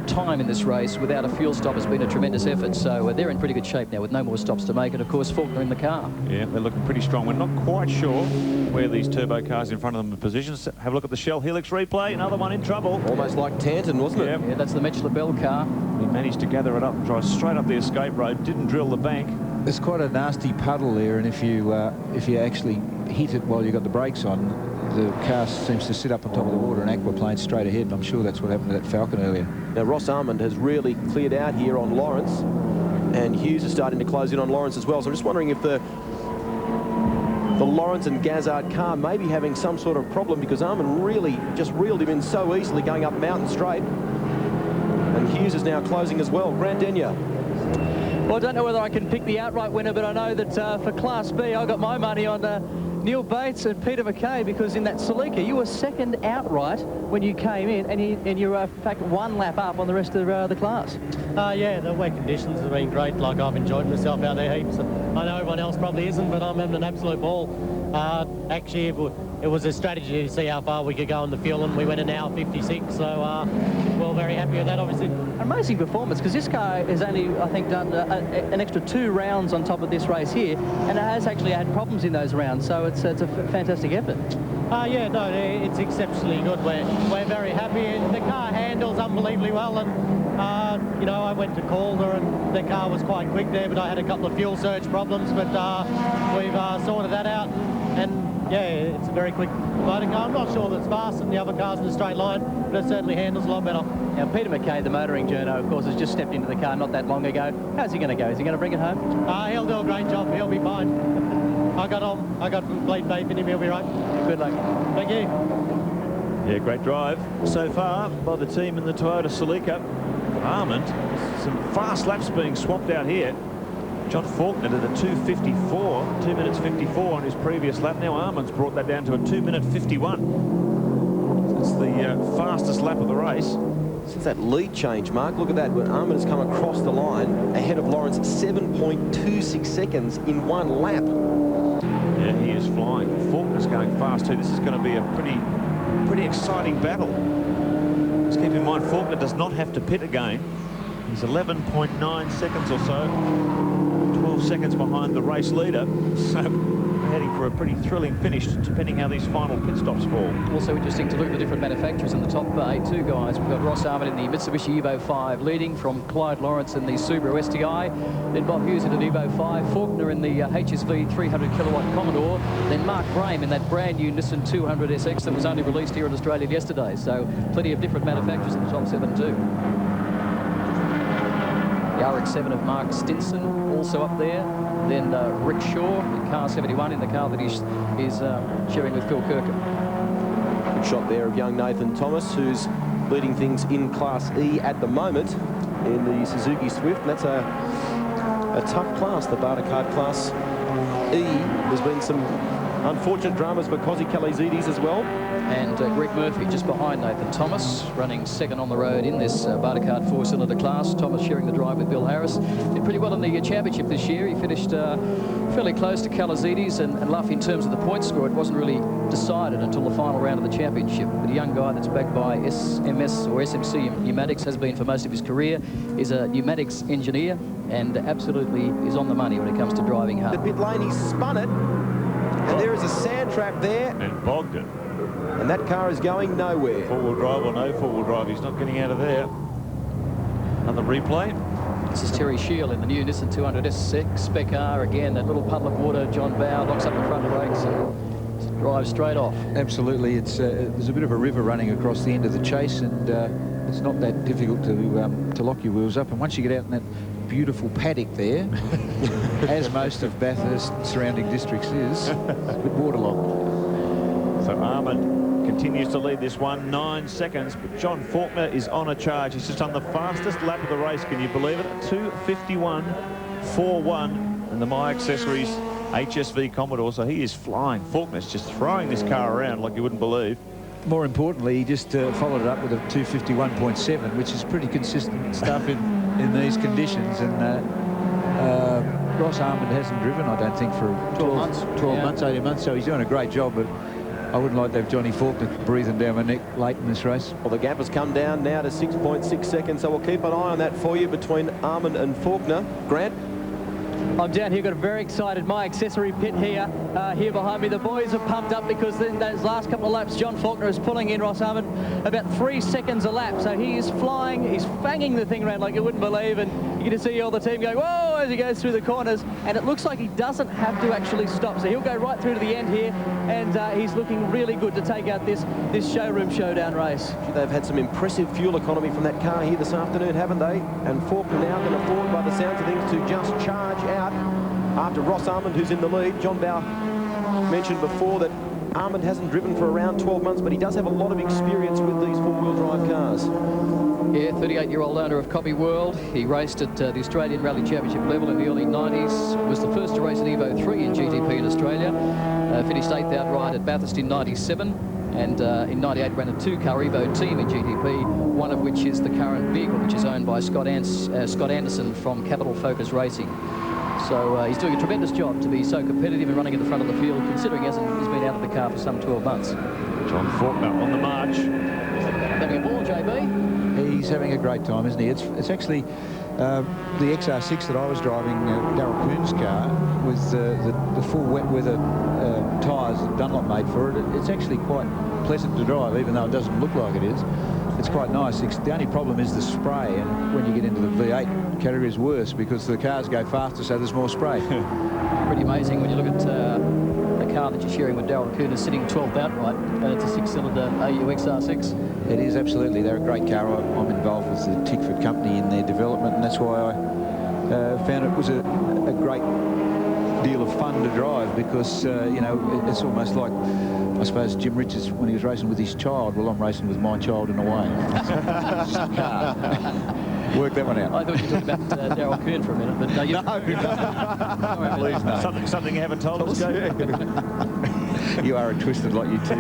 time in this race without a fuel stop has been a tremendous effort. So they're in pretty good shape now with no more stops to make. And, of course, Faulkner in the car.
Yeah, they're looking pretty strong. We're not quite sure where these turbo cars in front of them are positioned. Have a look at the Shell Helix replay. Another one in trouble.
Almost like Tanton, wasn't it?
Yeah, that's the Mechler Bell car.
He managed to gather it up and drive straight up the escape road. Didn't drill the bank.
There's quite a nasty puddle there, and if you actually hit it while you've got the brakes on, the car seems to sit up on top of the water and aquaplane straight ahead, and I'm sure that's what happened to that Falcon earlier.
Now, Ross Armand has really cleared out here on Lawrence, and Hughes is starting to close in on Lawrence as well. So I'm just wondering if the Lawrence and Gazzard car may be having some sort of problem, because Armand really just reeled him in so easily going up Mountain Straight. And Hughes is now closing as well. Grant Denyer.
Well, I don't know whether I can pick the outright winner, but I know that for Class B, I got my money on Neil Bates and Peter McKay, because in that Celica, you were second outright when you came in, and you were, in fact, 1 lap up on the rest of the class.
Yeah, the wet conditions have been great. Like, I've enjoyed myself out there heaps. I know everyone else probably isn't, but I'm having an absolute ball. Actually, it was a strategy to see how far we could go in the fuel, and we went an hour 56, so we're very happy with that, obviously.
Amazing performance, because this guy has only, I think, done an extra 2 rounds on top of this race here, and it has actually had problems in those rounds, so it's a fantastic effort.
Yeah, no, it's exceptionally good. We're very happy. The car handles unbelievably well, and you know, I went to Calder and the car was quite quick there, but I had a couple of fuel surge problems, but we've sorted that out, and yeah, it's a very quick motor car. I'm not sure that's faster than the other cars in the straight line, but it certainly handles a lot better.
Now, Peter McKay, the motoring journo, of course, has just stepped into the car not that long ago. How's he going to go? Is he going to bring it home?
He'll do a great job. He'll be fine. I got complete faith in him. He'll be right.
Good luck.
Thank you.
Yeah, great drive so far by the team in the Toyota Celica. Armand, some fast laps being swapped out here. John Faulkner did a 2:54, 2 minutes 54 on his previous lap. Now Armand's brought that down to a 2-minute 51. It's the fastest lap of the race.
Since that lead change, Mark, look at that. When Armand has come across the line ahead of Lawrence, 7.26 seconds in 1 lap.
Yeah, he is flying. Faulkner's going fast too. This is going to be a pretty exciting battle. Just keep in mind, Faulkner does not have to pit again. He's 11.9 seconds or so, 12 seconds behind the race leader. So we're heading for a pretty thrilling finish, depending how these final pit stops fall.
Also interesting to look at the different manufacturers in the top 8 too, guys. We've got Ross Armand in the Mitsubishi Evo 5 leading, from Clyde Lawrence in the Subaru STI, then Bob Hughes in an Evo 5, Faulkner in the HSV 300 kilowatt Commodore, then Mark Brame in that brand new Nissan 200 SX that was only released here in Australia yesterday. So plenty of different manufacturers in the top 7 too. The RX-7 of Mark Stinson also up there. Then Rickshaw in car 71 in the car that he's sharing with Phil Kirkham.
Good shot there of young Nathan Thomas, who's leading things in Class E at the moment in the Suzuki Swift. And that's a tough class, the Barter Card Class E. There's been some Unfortunate dramas for Kosi Kalazidis as well.
And Greg Murphy just behind Nathan Thomas, running second on the road in this Bartercard four-cylinder class. Thomas sharing the drive with Bill Harris. Did pretty well in the championship this year. He finished fairly close to Kalazidis and Luff in terms of the point score. It wasn't really decided until the final round of the championship. But a young guy that's backed by SMS or SMC Pneumatics, has been for most of his career, is a pneumatics engineer and absolutely is on the money when it comes to driving hard.
The pit lane, he spun it, and there is a sand trap there.
And bogged it.
And that car is going nowhere.
Four-wheel drive or no four-wheel drive, he's not getting out of there. Another replay.
This is Terry Shield in the new Nissan 200S spec car. Again, that little puddle of water. John Bow locks up the front brakes and drives straight off.
Absolutely. It's there's a bit of a river running across the end of the chase, and it's not that difficult to lock your wheels up. And once you get out in that beautiful paddock there, as most of Bathurst surrounding districts is, a bit waterlogged.
So Armand continues to lead this one, 9 seconds, but John Faulkner is on a charge. He's just on the fastest lap of the race, can you believe it? 2:51.41, and the My Accessories HSV Commodore, so he is flying. Faulkner's just throwing this car around like you wouldn't believe.
More importantly, he just followed it up with a 2:51.7, which is pretty consistent stuff in these conditions. And Ross Armand hasn't driven, I don't think, for 12 months, 18 months, so he's doing a great job, but I wouldn't like to have Johnny Faulkner breathing down my neck late in this race.
Well, the gap has come down now to 6.6 seconds, so we'll keep an eye on that for you between Armand and Faulkner. Grant?
I'm down here, got a very excited My Accessory pit here. Here behind me, the boys are pumped up because in those last couple of laps, John Faulkner is pulling in Ross Armand about 3 seconds a lap. So he is flying, he's fanging the thing around like you wouldn't believe, and you can see all the team going, whoa, as he goes through the corners. And it looks like he doesn't have to actually stop. So he'll go right through to the end here, and he's looking really good to take out this Showroom Showdown race.
They've had some impressive fuel economy from that car here this afternoon, haven't they? And Faulkner now can afford, by the sounds of things, to just charge out after Ross Armand, who's in the lead. John Bow mentioned before that Armand hasn't driven for around 12 months, but he does have a lot of experience with these four-wheel drive cars.
Yeah, 38-year-old owner of Copy World. He raced at the Australian Rally Championship level in the early 90s. Was the first to race an Evo 3 in GTP in Australia. Finished 8th outright at Bathurst in 97. And in 98 ran a 2-car Evo team in GTP, one of which is the current vehicle, which is owned by Scott Anderson from Capital Focus Racing. So he's doing a tremendous job to be so competitive and running at the front of the field, considering he's been out of the car for some 12 months.
John Faulkner on the march.
Having a ball, JB?
He's having a great time, isn't he? It's actually the XR6 that I was driving, Darryl Coon's car, with the full wet weather tyres that Dunlop made for it. It's actually quite pleasant to drive, even though it doesn't look like it is. It's quite nice. The only problem is the spray, and when you get into the V8 category is worse because the cars go faster, so there's more spray.
Pretty amazing when you look at the car that you're sharing with Darryl Coon is sitting 12th outright, and it's a 6-cylinder AU XR6.
It is, absolutely. They're a great car. I'm involved with the Tickford company in their development, and that's why I found it was a great deal of fun to drive because, you know, it's almost like, I suppose, Jim Richards when he was racing with his child. Well, I'm racing with my child in a way. It's just a car. Work that one out.
I thought you talked about Darryl Coon for a minute, but no.
Please, no. Something you haven't told us.
You are a twisted lot, you too.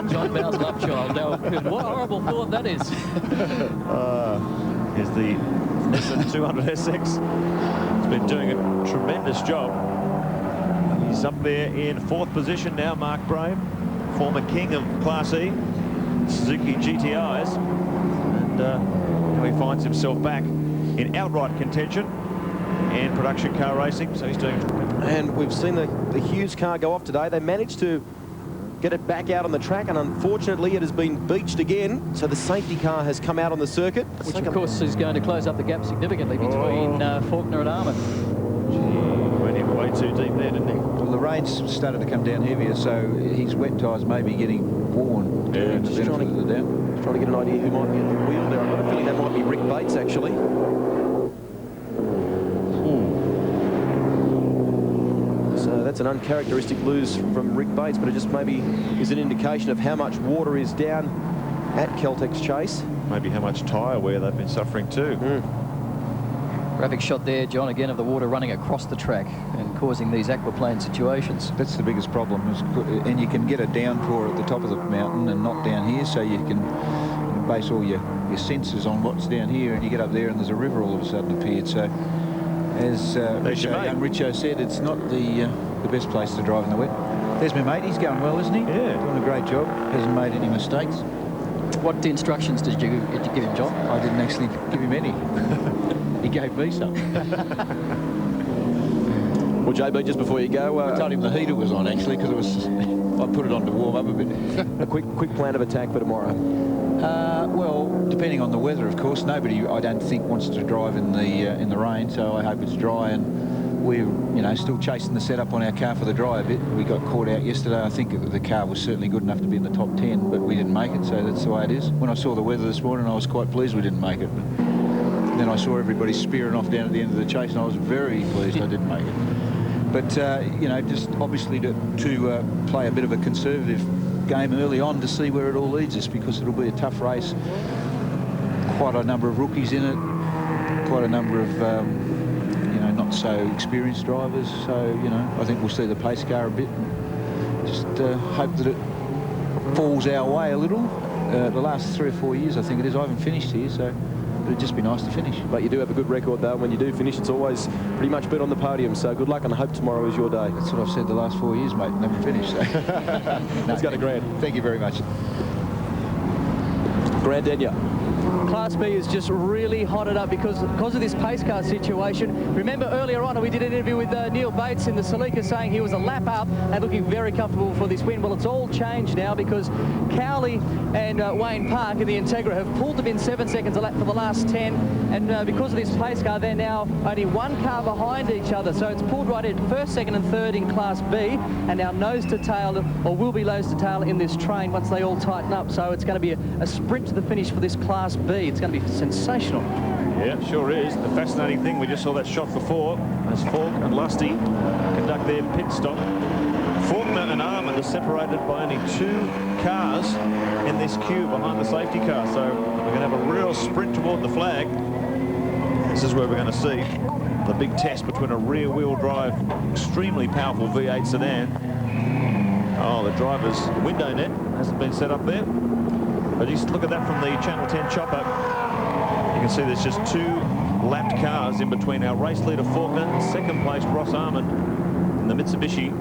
John Bow's love child, Darryl Coon. What a horrible thought that is.
Here's the Nissan 200SX. He's been doing a tremendous job. He's up there in 4th position now, Mark Brame, former king of Class E, Suzuki GTIs. And now he finds himself back in outright contention and production car racing, so he's doing...
And we've seen the Hughes car go off today. They managed to get it back out on the track, and unfortunately it has been beached again, so the safety car has come out on the circuit.
Which, of course, is going to close up the gap significantly between Faulkner and Armand.
Went in way too deep there, didn't he?
Well, the rain's started to come down heavier, so his wet tyres may be getting worn.
Yeah, just trying to get an idea who might be at the wheel there. I've got a feeling that might be Rick Bates, actually. So that's an uncharacteristic lose from Rick Bates, but it just maybe is an indication of how much water is down at Celtic's Chase.
Maybe how much tyre wear they've been suffering too.
Graphic shot there, John, again, of the water running across the track and causing these aquaplane situations.
That's the biggest problem, and you can get a downpour at the top of the mountain and not down here, so you can base all your sensors on what's down here, and you get up there and there's a river all of a sudden appeared. So, as Richo said, it's not the best place to drive in the wet. There's my mate. He's going well, isn't he?
Yeah.
Doing a great job. Hasn't made any mistakes.
What instructions did you give him, John?
I didn't actually give him any. He gave me some.
Well, JB, just before you go...
I told him the heater was on, actually, because it was... I put it on to warm up a bit.
A quick plan of attack for tomorrow.
Well, depending on the weather, of course. Nobody, I don't think, wants to drive in the rain, so I hope it's dry. And we're, still chasing the setup on our car for the dry a bit. We got caught out yesterday. I think the car was certainly good enough to be in the top 10, but we didn't make it, so that's the way it is. When I saw the weather this morning, I was quite pleased we didn't make it. But then I saw everybody spearing off down at the end of the chase, and I was very pleased I didn't make it. But, just obviously to play a bit of a conservative game early on to see where it all leads us, because it'll be a tough race. Quite a number of rookies in it, quite a number of, not so experienced drivers. So, I think we'll see the pace car a bit. And just hope that it falls our way a little. The last 3 or 4 years, I think it is. I haven't finished here, so it'd just be nice to finish.
But you do have a good record, though. When you do finish, it's always pretty much been on the podium. So good luck, and I hope tomorrow is your day.
That's what I've said the last 4 years, mate. Never finished. So.
Let's go to Grant.
Thank you very much.
Grant Denyer.
Class B is just really hotted up because of this pace car situation. Remember earlier on we did an interview with Neil Bates in the Salika saying he was a lap up and looking very comfortable for this win. Well, it's all changed now because Cowley and Wayne Park in the Integra have pulled them in 7 seconds a lap for the last 10, and because of this pace car they're now only 1 car behind each other, so it's pulled right in first, second and third in Class B, and now nose to tail, or will be nose to tail in this train once they all tighten up. So it's going to be a sprint to the finish for this Class B. It's going to be sensational.
Yeah, it sure is. The fascinating thing, we just saw that shot before, as Falk and Lusty conduct their pit stop. Faulkner and Armand are separated by only 2 cars in this queue behind the safety car. So we're going to have a real sprint toward the flag. This is where we're going to see the big test between a rear-wheel drive, extremely powerful V8 sedan. Oh, the driver's window net hasn't been set up there. But just look at that from the Channel 10 chopper. You can see there's just 2 lapped cars in between our race leader Faulkner and second place Ross Armand in the Mitsubishi.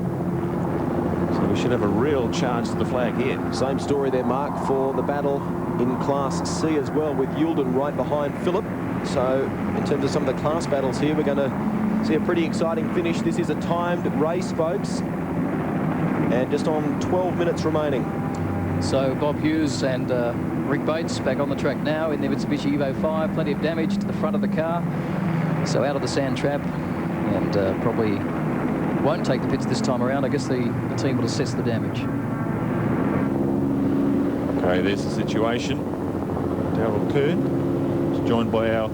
So we should have a real chance to the flag here.
Same story there, Mark, for the battle in Class C as well, with Yulden right behind Phillip. So in terms of some of the class battles here, we're going to see a pretty exciting finish. This is a timed race, folks, and just on 12 minutes remaining.
So Bob Hughes and Rick Bates back on the track now in the Mitsubishi Evo 5. Plenty of damage to the front of the car. So out of the sand trap, and probably won't take the pits this time around. I guess the team will assess the damage.
Okay, there's the situation. Darrell Kern is joined by our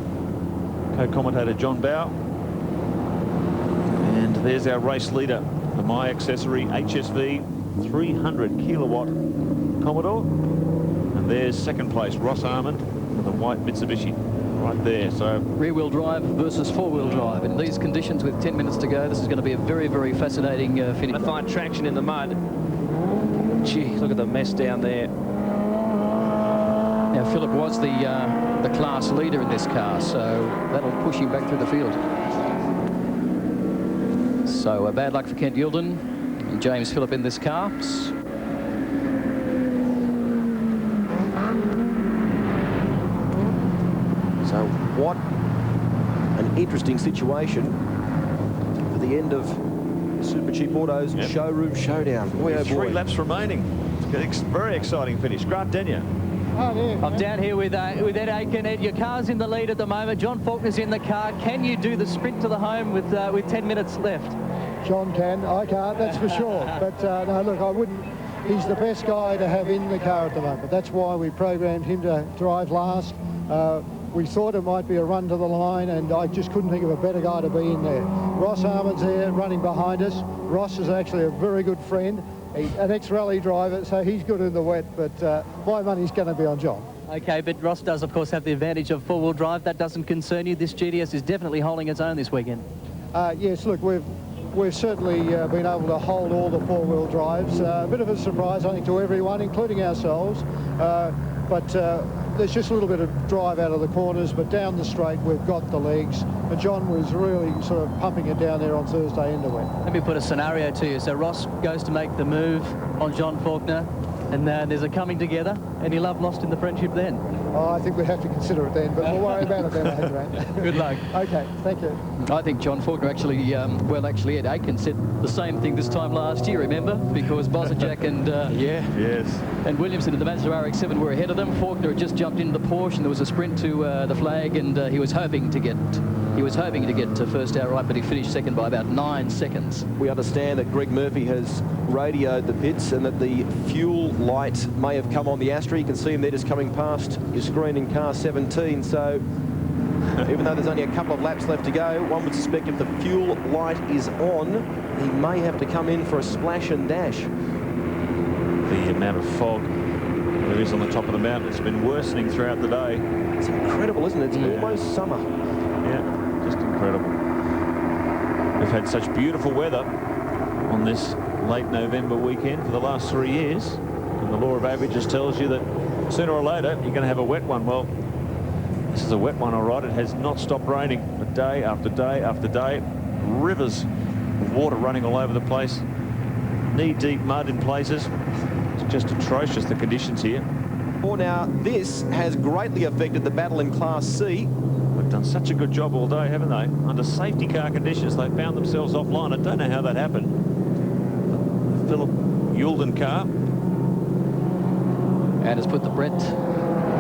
co-commentator John Bow. And there's our race leader, the My Accessory HSV 300 kilowatt Commodore. And there's second place Ross Armand with the white Mitsubishi right there. So
rear-wheel drive versus four-wheel drive in these conditions with 10 minutes to go. This is going to be a very, very fascinating finish.
I find traction in the mud. Gee, look at the mess down there.
Now Phillip was the class leader in this car, so that'll push him back through the field. So bad luck for Kent Yilden and James Phillip in this car.
So what an interesting situation for the end of Supercheap Auto's Showroom Showdown. Boy, oh boy.
3 laps remaining. It's a very exciting finish. Grant Denyer.
I'm down here with Ed Aiken. Ed, your car's in the lead at the moment. John Faulkner's in the car. Can you do the sprint to the home with 10 minutes left?
John can. I can't, that's for sure. But no, look, I wouldn't. He's the best guy to have in the car at the moment. That's why we programmed him to drive last. We thought it might be a run to the line, and I just couldn't think of a better guy to be in there. Ross Armand's there running behind us. Ross is actually a very good friend, an ex-rally driver, so he's good in the wet, but my money's going to be on John.
Okay, but Ross does, of course, have the advantage of four-wheel drive. That doesn't concern you. This GTS is definitely holding its own this weekend.
Yes, look, we've certainly been able to hold all the four-wheel drives. A bit of a surprise, I think, to everyone, including ourselves. But there's just a little bit of drive out of the corners, but down the straight, we've got the legs. And John was really sort of pumping it down there on Thursday into wet.
Let me put a scenario to you. So Ross goes to make the move on John Faulkner, and there's a coming together. Any love lost in the friendship then?
Oh, I think we have to consider it then, but we'll worry about it then, Adrian.
Good luck.
Okay, thank you.
I think John Faulkner actually, Ed Aiken said the same thing this time last year, remember? Because Bozajak and and Williamson in the Mazda RX-7 were ahead of them. Faulkner had just jumped into the Porsche, and there was a sprint to the flag, and he was hoping to get to first outright, but he finished second by about 9 seconds.
We understand that Greg Murphy has radioed the pits and that the fuel light may have come on the Astra. You can see him there just coming past your screen in car 17. So even though there's only a couple of laps left to go, one would suspect if the fuel light is on, he may have to come in for a splash and dash.
The amount of fog there is on the top of the mountain, it's been worsening throughout the day.
It's incredible, isn't it? It's almost summer.
Yeah, just incredible. We've had such beautiful weather on this late November weekend for the last 3 years, and the law of averages tells you that sooner or later you're going to have a wet one. Well, this is a wet one, all right. It has not stopped raining, but day after day after day, rivers of water running all over the place, knee-deep mud in places. It's just atrocious, the conditions here.
Well, now this has greatly affected the battle in Class C.
They've done such a good job all day, haven't they? Under safety car conditions, they found themselves offline. I don't know how that happened. The Philip Yulden car.
And has put the Brett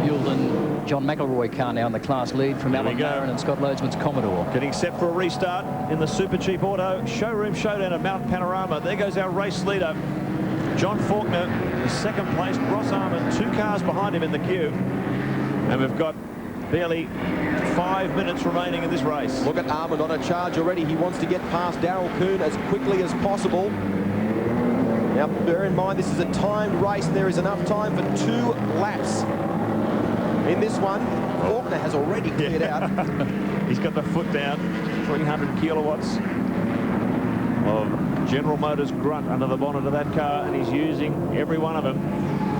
Yulden, John McElroy car now in the class lead from Alan Barron and Scott Loadsman's Commodore.
Getting set for a restart in the Supercheap Auto Showroom Showdown at Mount Panorama. There goes our race leader, John Faulkner, in second place. Ross Armand, 2 cars behind him in the queue. And we've got barely 5 minutes remaining in this race.
Look at Armand on a charge already. He wants to get past Darryl Kuhn as quickly as possible. Now, bear in mind, this is a timed race. There is enough time for 2 laps. In this one, Faulkner has already cleared out.
He's got the foot down. 300 kilowatts of General Motors grunt under the bonnet of that car, and he's using every one of them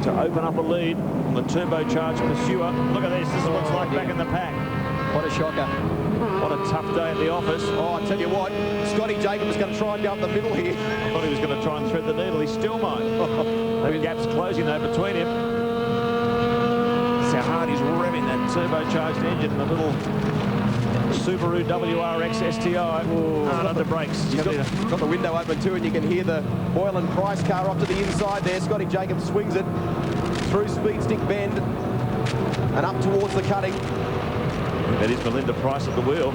to open up a lead on the turbocharged pursuer. Look at this. This is what it's like back in the pack.
What a shocker.
What a tough day at the office.
Oh, I tell you what, Scotty Jacobs is going to try and go up the middle here.
I thought he was going to try and thread the needle. He still might. The gap's closing, though, between him. That's how hard he's revving that turbocharged engine in the little Subaru WRX STI. Hard under brakes.
He's got the window open too, and you can hear the Boyle and Price car off to the inside there. Scotty Jacobs swings it through Speed Stick Bend and up towards the cutting.
That is Melinda Price at the wheel.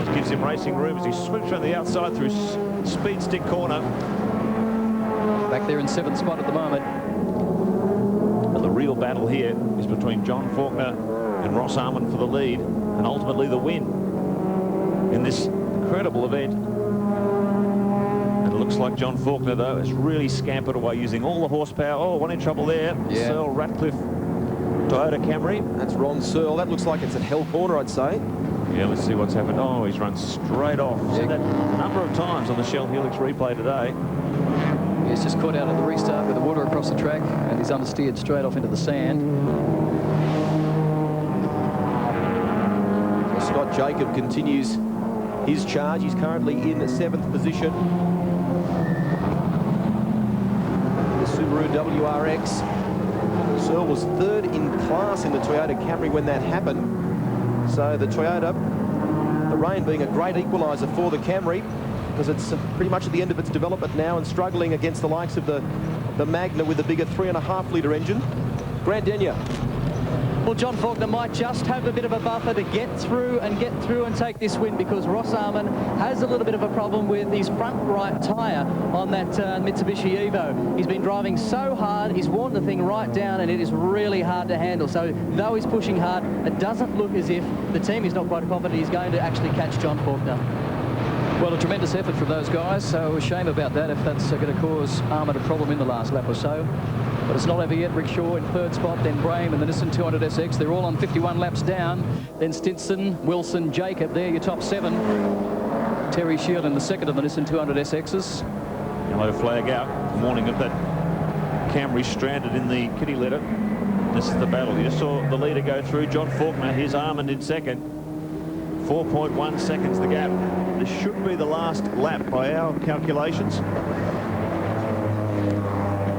It gives him racing room as he swoops around the outside through Speed Stick corner.
Back there in 7th spot at the moment.
And the real battle here is between John Faulkner and Ross Armand for the lead, and ultimately the win in this incredible event. And it looks like John Faulkner, though, has really scampered away using all the horsepower. Oh, one in trouble there.
Yeah.
Searle Ratcliffe Toyota Camry.
That's Ron Searle. That looks like it's at hell corner, I'd say.
Yeah, let's see what's happened. Oh, he's run straight off.
Yeah.
Seen that a number of times on the Shell Helix replay today.
He's just caught out at the restart with the water across the track, and he's understeered straight off into the sand.
So Scott Jacob continues his charge. He's currently in 7th position. The Subaru WRX. Searle was 3rd in class in the Toyota Camry when that happened. So the Toyota, the rain being a great equaliser for the Camry, because it's pretty much at the end of its development now and struggling against the likes of the Magna with the bigger 3.5-litre engine. Grant Denyer.
Well, John Faulkner might just have a bit of a buffer to get through and take this win, because Ross Armand has a little bit of a problem with his front right tyre on that Mitsubishi Evo. He's been driving so hard, he's worn the thing right down, and it is really hard to handle. So though he's pushing hard, it doesn't look as if the team is not quite confident he's going to actually catch John Faulkner.
Well, a tremendous effort from those guys, so a shame about that if that's going to cause Armand a problem in the last lap or so. But it's not over yet. Rick Shaw in third spot, then Brame and the Nissan 200 SX. They're all on 51 laps down. Then Stinson, Wilson, Jacob. They're your top 7. Terry Shield in the second of the Nissan 200 SXs.
Yellow flag out. Warning of that Camry stranded in the kitty litter. This is the battle. You saw the leader go through. John Faulkner, his Armand in second. 4.1 seconds the gap. This should be the last lap by our calculations.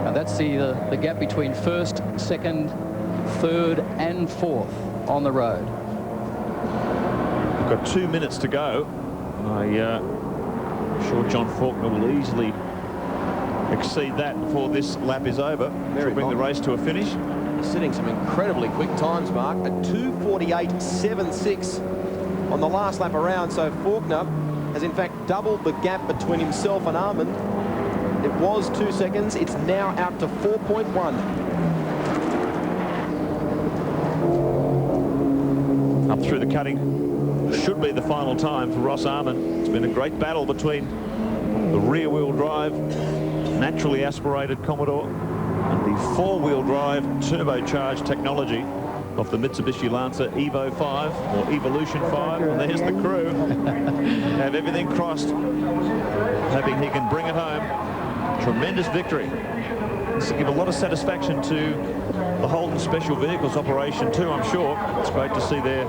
And that's the gap between first, second, third and fourth on the road.
We've got 2 minutes to go. I'm sure John Faulkner will easily exceed that before this lap is over. Very bring the race to a finish.
Sitting some incredibly quick times, Mark, at 2:48.76 on the last lap around. So Faulkner has in fact doubled the gap between himself and Armand. It was 2 seconds. It's now out to 4.1.
Up through the cutting should be the final time for Ross Armand. It's been a great battle between the rear-wheel drive, naturally aspirated Commodore, and the four-wheel drive turbocharged technology of the Mitsubishi Lancer Evo 5 or Evolution 5. And there's the crew. Have everything crossed, hoping he can bring it home. Tremendous victory. This will give a lot of satisfaction to the Holden Special Vehicles operation too, I'm sure. It's great to see their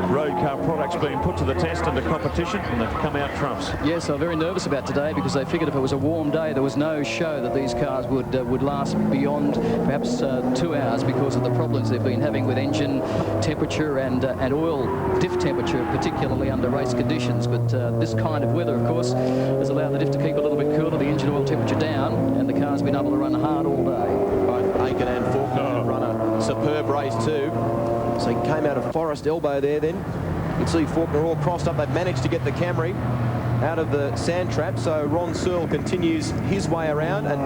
road car products being put to the test under competition, and they've come out trumps.
Yes, I'm very nervous about today because they figured if it was a warm day, there was no show that these cars would last beyond perhaps 2 hours because of the problems they've been having with engine temperature and oil diff temperature, particularly under race conditions. But this kind of weather, of course, has allowed the diff to keep a little bit cooler, the engine oil temperature down, and the car's been able to run hard all day.
Both Aiken and Faulkner have run a superb race too. So he came out of Forest Elbow there then. You can see Faulkner all crossed up. They've managed to get the Camry out of the sand trap. So Ron Searle continues his way around, and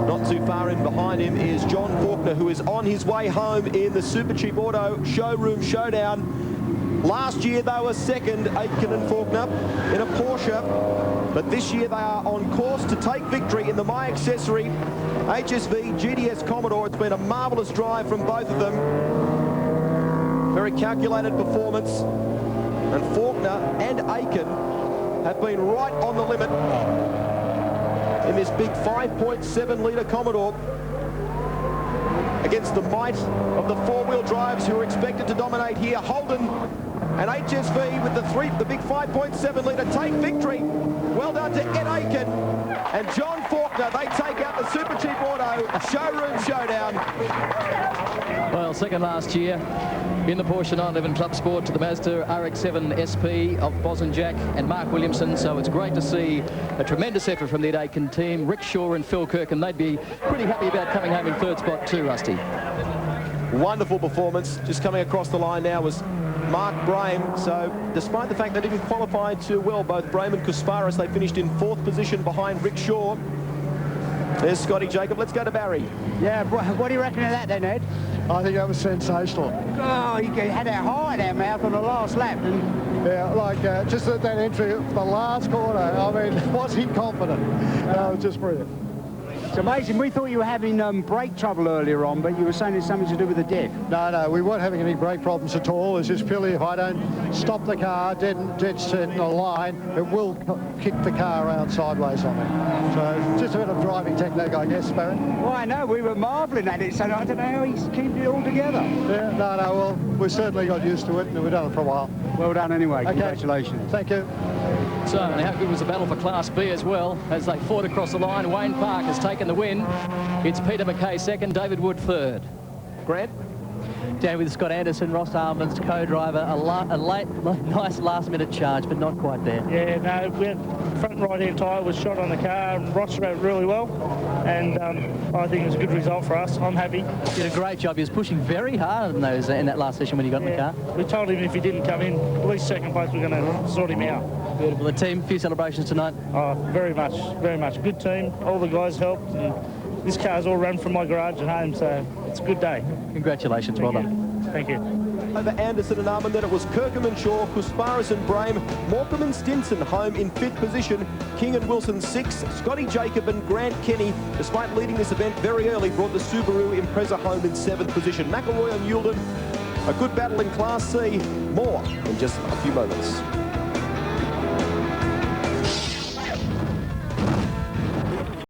not too far in behind him is John Faulkner, who is on his way home in the Supercheap Auto Showroom Showdown. Last year they were second, Aitken and Faulkner, in a Porsche. But this year they are on course to take victory in the My Accessory HSV GTS Commodore. It's been a marvellous drive from both of them. Very calculated performance. And Faulkner and Aiken have been right on the limit in this big 5.7 litre Commodore against the might of the four-wheel drives who are expected to dominate here. Holden and HSV with the big 5.7 litre take victory. Well done to Ed Aiken and John Faulkner. They take out the Supercheap Auto Showroom Showdown.
Well, second last year in the Porsche 911 Club Sport to the Mazda RX-7 SP of Boz and Jack and Mark Williamson. So it's great to see a tremendous effort from the Ed Aiken team. Rick Shaw and Phil Kirk, and they'd be pretty happy about coming home in third spot too, Rusty.
Wonderful performance. Just coming across the line now was Mark Brame. So despite the fact they didn't qualify too well, both Brame and Kusparis, they finished in fourth position behind Rick Shaw. There's Scotty Jacob. Let's go to Barry.
Yeah, what do you reckon of that then, Ed?
I think that was sensational.
Oh, he had a high in our mouth on the last lap. And
yeah, like just at that entry, the last corner, I mean, was he confident? It was just brilliant.
It's amazing. We thought you were having brake trouble earlier on, but you were saying it's something to do with the diff.
No, we weren't having any brake problems at all. It's just purely if I don't stop the car dead set in a line, it will kick the car around sideways on me. So just a bit of driving technique, I guess, Barry.
Well, I know. We were marvelling at it, so I don't know how he's keeping it all together.
Yeah, no, well, we certainly got used to it, and we've done it for a while.
Well done anyway.
Okay.
Congratulations.
Thank you.
So, and how good was the battle for Class B as well? As they fought across the line, Wayne Park has taken the win. It's Peter McKay second, David Wood third.
Grant?
Down with Scott Anderson, Ross Armand's co-driver, a nice last-minute charge, but not quite there.
Yeah, no, we had front and right-hand tyre was shot on the car, and Ross rode really well, and I think it was a good result for us. I'm happy.
Did a great job. He was pushing very hard in that last session when he got in the car.
We told him if he didn't come in, at least second place, we're going to sort him out.
Beautiful. The team, few celebrations tonight.
Oh, very much, very much. Good team. All the guys helped, and this car's all run from my garage at home, so it's a good day.
Congratulations. Well done.
Thank you.
over Anderson and Armand. Then it was Kirkham and Shaw, Kusparis and Brame, Morecambe and Stinson home in 5th position. King and Wilson 6th. Scotty Jacob and Grant Kenny, despite leading this event very early, brought the Subaru Impreza home in 7th position. McElroy and Yulden, a good battle in Class C. More in just a few moments.